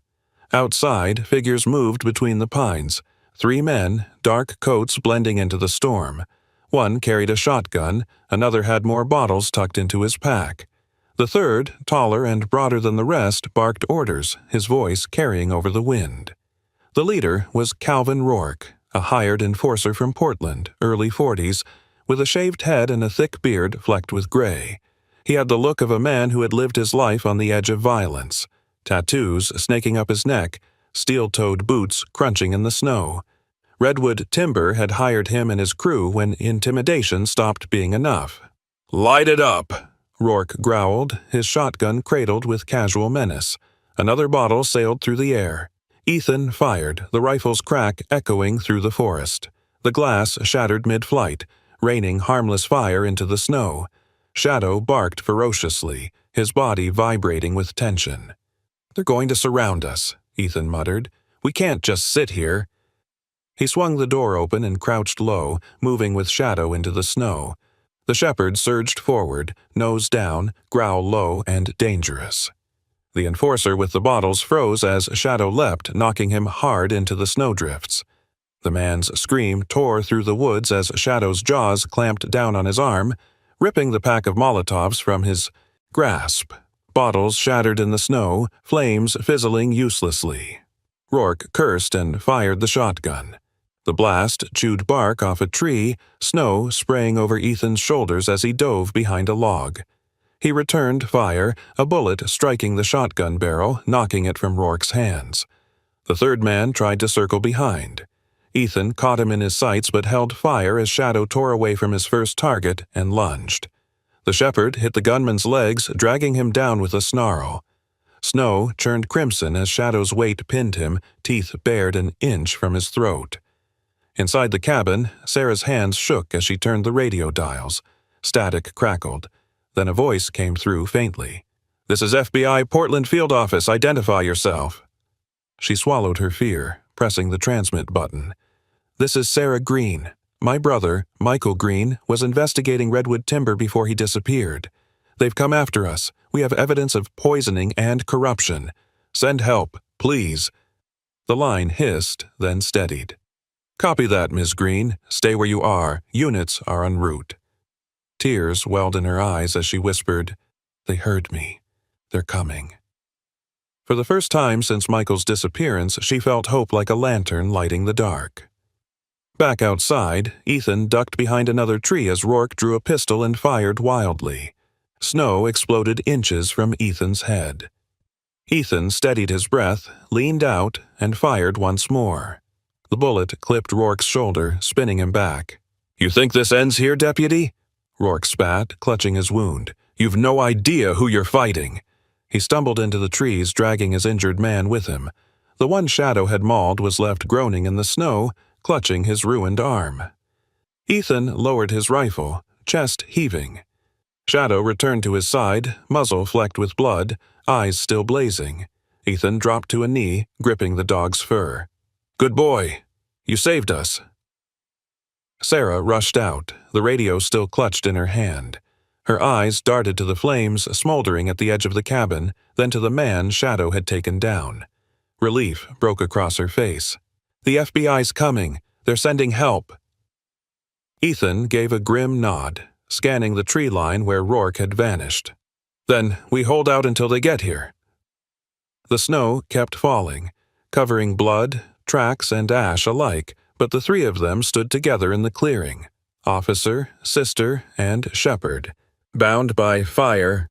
Outside, figures moved between the pines. 3 men, dark coats blending into the storm. One carried a shotgun, another had more bottles tucked into his pack. The third, taller and broader than the rest, barked orders, his voice carrying over the wind. The leader was Calvin Rourke, a hired enforcer from Portland, early 40s, with a shaved head and a thick beard flecked with gray. He had the look of a man who had lived his life on the edge of violence. Tattoos snaking up his neck, steel-toed boots crunching in the snow. Redwood Timber had hired him and his crew when intimidation stopped being enough. "Light it up!" Rourke growled, his shotgun cradled with casual menace. Another bottle sailed through the air. Ethan fired, the rifle's crack echoing through the forest. The glass shattered mid-flight, raining harmless fire into the snow. Shadow barked ferociously, his body vibrating with tension. "They're going to surround us," Ethan muttered. "We can't just sit here." He swung the door open and crouched low, moving with Shadow into the snow. The shepherd surged forward, nose down, growl low and dangerous. The enforcer with the bottles froze as Shadow leapt, knocking him hard into the snowdrifts. The man's scream tore through the woods as Shadow's jaws clamped down on his arm, ripping the pack of Molotovs from his grasp. Bottles shattered in the snow, flames fizzling uselessly. Rourke cursed and fired the shotgun. The blast chewed bark off a tree, snow spraying over Ethan's shoulders as he dove behind a log. He returned fire, a bullet striking the shotgun barrel, knocking it from Rourke's hands. The third man tried to circle behind. Ethan caught him in his sights but held fire as Shadow tore away from his first target and lunged. The shepherd hit the gunman's legs, dragging him down with a snarl. Snow churned crimson as Shadow's weight pinned him, teeth bared an inch from his throat. Inside the cabin, Sarah's hands shook as she turned the radio dials. Static crackled. Then a voice came through faintly. "This is FBI Portland Field Office. Identify yourself." She swallowed her fear, pressing the transmit button. "This is Sarah Green. My brother, Michael Green, was investigating Redwood Timber before he disappeared. They've come after us. We have evidence of poisoning and corruption. Send help, please." The line hissed, then steadied. "Copy that, Ms. Green. Stay where you are. Units are en route." Tears welled in her eyes as she whispered, "They heard me. They're coming." For the first time since Michael's disappearance, she felt hope like a lantern lighting the dark. Back outside, Ethan ducked behind another tree as Rourke drew a pistol and fired wildly. Snow exploded inches from Ethan's head. Ethan steadied his breath, leaned out, and fired once more. The bullet clipped Rourke's shoulder, spinning him back. "You think this ends here, Deputy?" Rourke spat, clutching his wound. "You've no idea who you're fighting." He stumbled into the trees, dragging his injured man with him. The one Shadow had mauled was left groaning in the snow, clutching his ruined arm. Ethan lowered his rifle, chest heaving. Shadow returned to his side, muzzle flecked with blood, eyes still blazing. Ethan dropped to a knee, gripping the dog's fur. "Good boy. You saved us." Sarah rushed out, the radio still clutched in her hand. Her eyes darted to the flames smoldering at the edge of the cabin, then to the man Shadow had taken down. Relief broke across her face. "The FBI's coming. They're sending help." Ethan gave a grim nod, scanning the tree line where Rourke had vanished. "Then we hold out until they get here." The snow kept falling, covering blood, tracks, and ash alike, but the 3 of them stood together in the clearing, officer, sister, and shepherd, bound by fire,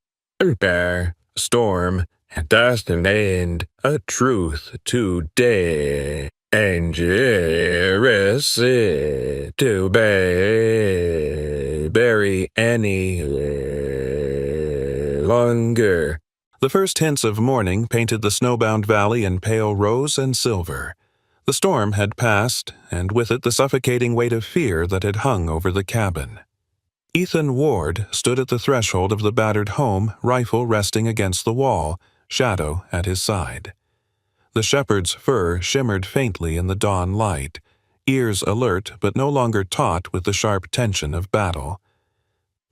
bear, storm, Dost and a truth today, and jealous to bury any longer. The first hints of morning painted the snowbound valley in pale rose and silver. The storm had passed, and with it the suffocating weight of fear that had hung over the cabin. Ethan Ward stood at the threshold of the battered home, rifle resting against the wall, Shadow at his side. The shepherd's fur shimmered faintly in the dawn light, ears alert but no longer taut with the sharp tension of battle.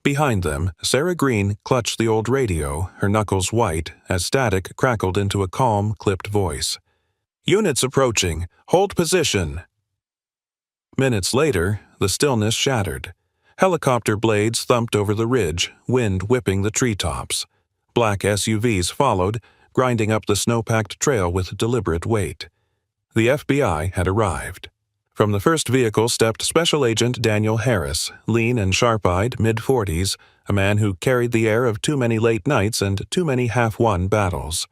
Behind them, Sarah Green clutched the old radio, her knuckles white, as static crackled into a calm, clipped voice. "Units approaching. Hold position." Minutes later, the stillness shattered. Helicopter blades thumped over the ridge, wind whipping the treetops. Black SUVs followed, grinding up the snow-packed trail with deliberate weight. The FBI had arrived. From the first vehicle stepped Special Agent Daniel Harris, lean and sharp-eyed, mid-40s, a man who carried the air of too many late nights and too many half-won battles.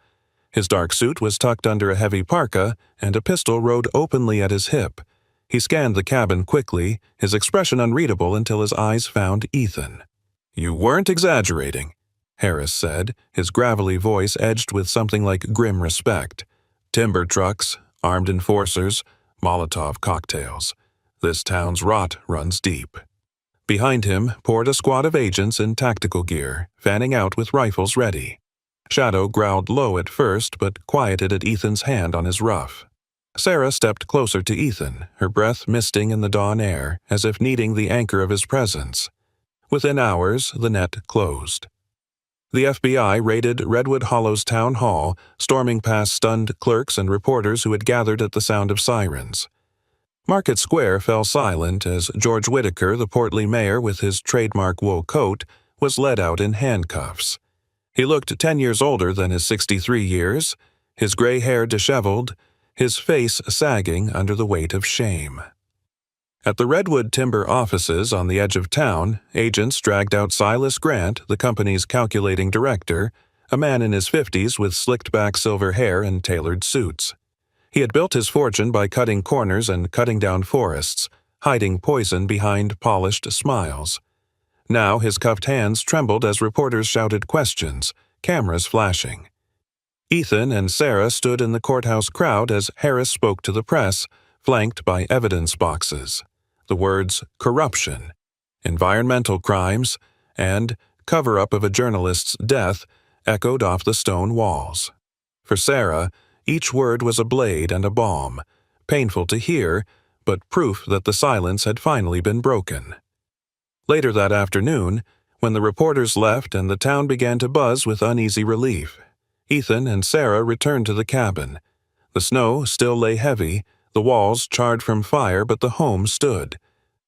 His dark suit was tucked under a heavy parka, and a pistol rode openly at his hip. He scanned the cabin quickly, his expression unreadable until his eyes found Ethan. "You weren't exaggerating," Harris said, his gravelly voice edged with something like grim respect. "Timber trucks, armed enforcers, Molotov cocktails. This town's rot runs deep." Behind him poured a squad of agents in tactical gear, fanning out with rifles ready. Shadow growled low at first, but quieted at Ethan's hand on his ruff. Sarah stepped closer to Ethan, her breath misting in the dawn air, as if needing the anchor of his presence. Within hours, the net closed. The FBI raided Redwood Hollow's town hall, storming past stunned clerks and reporters who had gathered at the sound of sirens. Market Square fell silent as George Whitaker, the portly mayor with his trademark wool coat, was led out in handcuffs. He looked 10 years older than his 63 years, his gray hair disheveled, his face sagging under the weight of shame. At the Redwood Timber offices on the edge of town, agents dragged out Silas Grant, the company's calculating director, a man in his 50s with slicked-back silver hair and tailored suits. He had built his fortune by cutting corners and cutting down forests, hiding poison behind polished smiles. Now his cuffed hands trembled as reporters shouted questions, cameras flashing. Ethan and Sarah stood in the courthouse crowd as Harris spoke to the press, flanked by evidence boxes. The words corruption, environmental crimes, and cover-up of a journalist's death echoed off the stone walls. For Sarah, each word was a blade and a balm, painful to hear, but proof that the silence had finally been broken. Later that afternoon, when the reporters left and the town began to buzz with uneasy relief, Ethan and Sarah returned to the cabin. The snow still lay heavy, the walls charred from fire, but the home stood.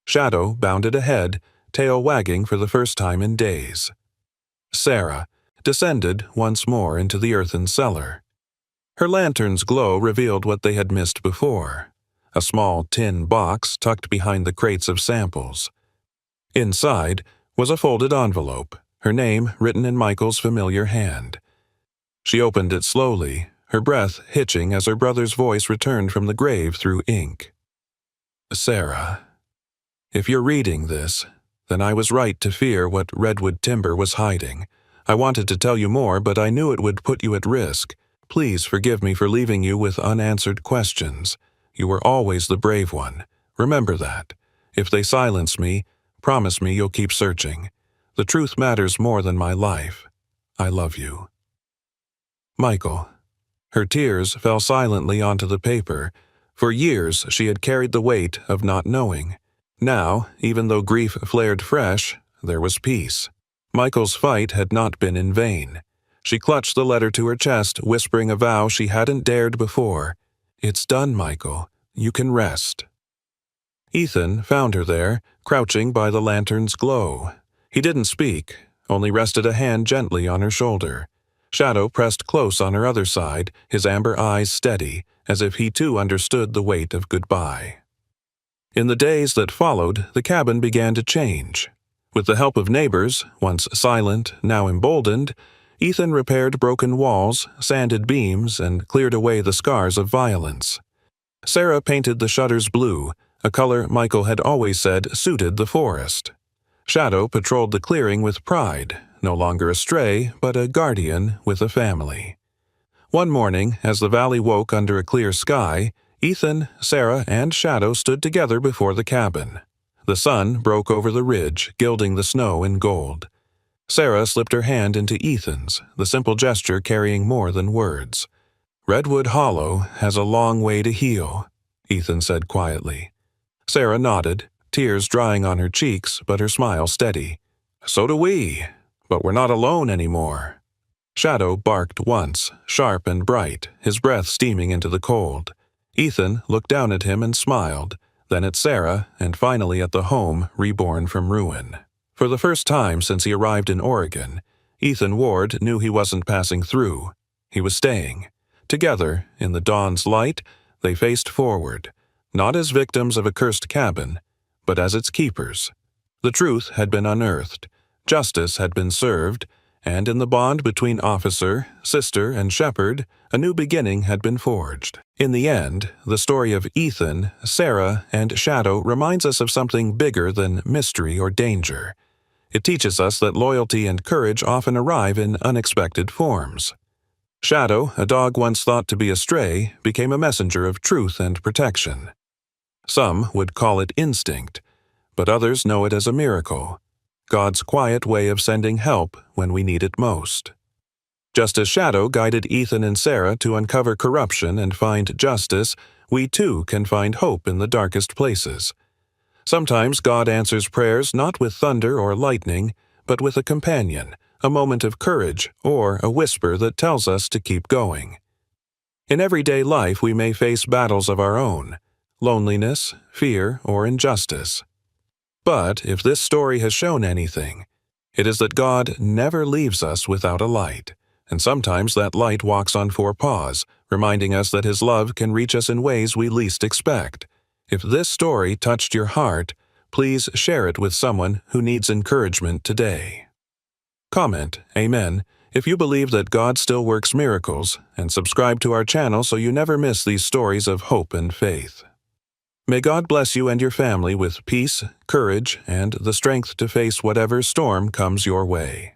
Shadow bounded ahead, tail wagging for the first time in days. Sarah descended once more into the earthen cellar. Her lantern's glow revealed what they had missed before, a small tin box tucked behind the crates of samples. Inside was a folded envelope, her name written in Michael's familiar hand. She opened it slowly, her breath hitching as her brother's voice returned from the grave through ink. "Sarah, if you're reading this, then I was right to fear what Redwood Timber was hiding. I wanted to tell you more, but I knew it would put you at risk. Please forgive me for leaving you with unanswered questions. You were always the brave one. Remember that. If they silence me, promise me you'll keep searching. The truth matters more than my life. I love you. Michael." Her tears fell silently onto the paper. For years she had carried the weight of not knowing. Now, even though grief flared fresh, there was peace. Michael's fight had not been in vain. She clutched the letter to her chest, whispering a vow she hadn't dared before. "It's done, Michael. You can rest." Ethan found her there, crouching by the lantern's glow. He didn't speak, only rested a hand gently on her shoulder. Shadow pressed close on her other side, his amber eyes steady, as if he too understood the weight of goodbye. In the days that followed, the cabin began to change. With the help of neighbors, once silent, now emboldened, Ethan repaired broken walls, sanded beams, and cleared away the scars of violence. Sarah painted the shutters blue, a color Michael had always said suited the forest. Shadow patrolled the clearing with pride, no longer a stray, but a guardian with a family. One morning, as the valley woke under a clear sky, Ethan, Sarah, and Shadow stood together before the cabin. The sun broke over the ridge, gilding the snow in gold. Sarah slipped her hand into Ethan's, the simple gesture carrying more than words. "Redwood Hollow has a long way to heal," Ethan said quietly. Sarah nodded, tears drying on her cheeks, but her smile steady. "So do we, but we're not alone anymore." Shadow barked once, sharp and bright, his breath steaming into the cold. Ethan looked down at him and smiled, then at Sarah, and finally at the home reborn from ruin. For the first time since he arrived in Oregon, Ethan Ward knew he wasn't passing through. He was staying. Together, in the dawn's light, they faced forward, not as victims of a cursed cabin, but as its keepers. The truth had been unearthed, justice had been served, and in the bond between officer, sister, and shepherd, a new beginning had been forged. In the end, the story of Ethan, Sarah, and Shadow reminds us of something bigger than mystery or danger. It teaches us that loyalty and courage often arrive in unexpected forms. Shadow, a dog once thought to be a stray, became a messenger of truth and protection. Some would call it instinct, but others know it as a miracle, God's quiet way of sending help when we need it most. Just as Shadow guided Ethan and Sarah to uncover corruption and find justice, we too can find hope in the darkest places. Sometimes God answers prayers not with thunder or lightning, but with a companion, a moment of courage, or a whisper that tells us to keep going. In everyday life we may face battles of our own, loneliness, fear, or injustice. But if this story has shown anything, it is that God never leaves us without a light, and sometimes that light walks on four paws, reminding us that His love can reach us in ways we least expect. If this story touched your heart, please share it with someone who needs encouragement today. Comment Amen if you believe that God still works miracles, and subscribe to our channel so you never miss these stories of hope and faith. May God bless you and your family with peace, courage, and the strength to face whatever storm comes your way.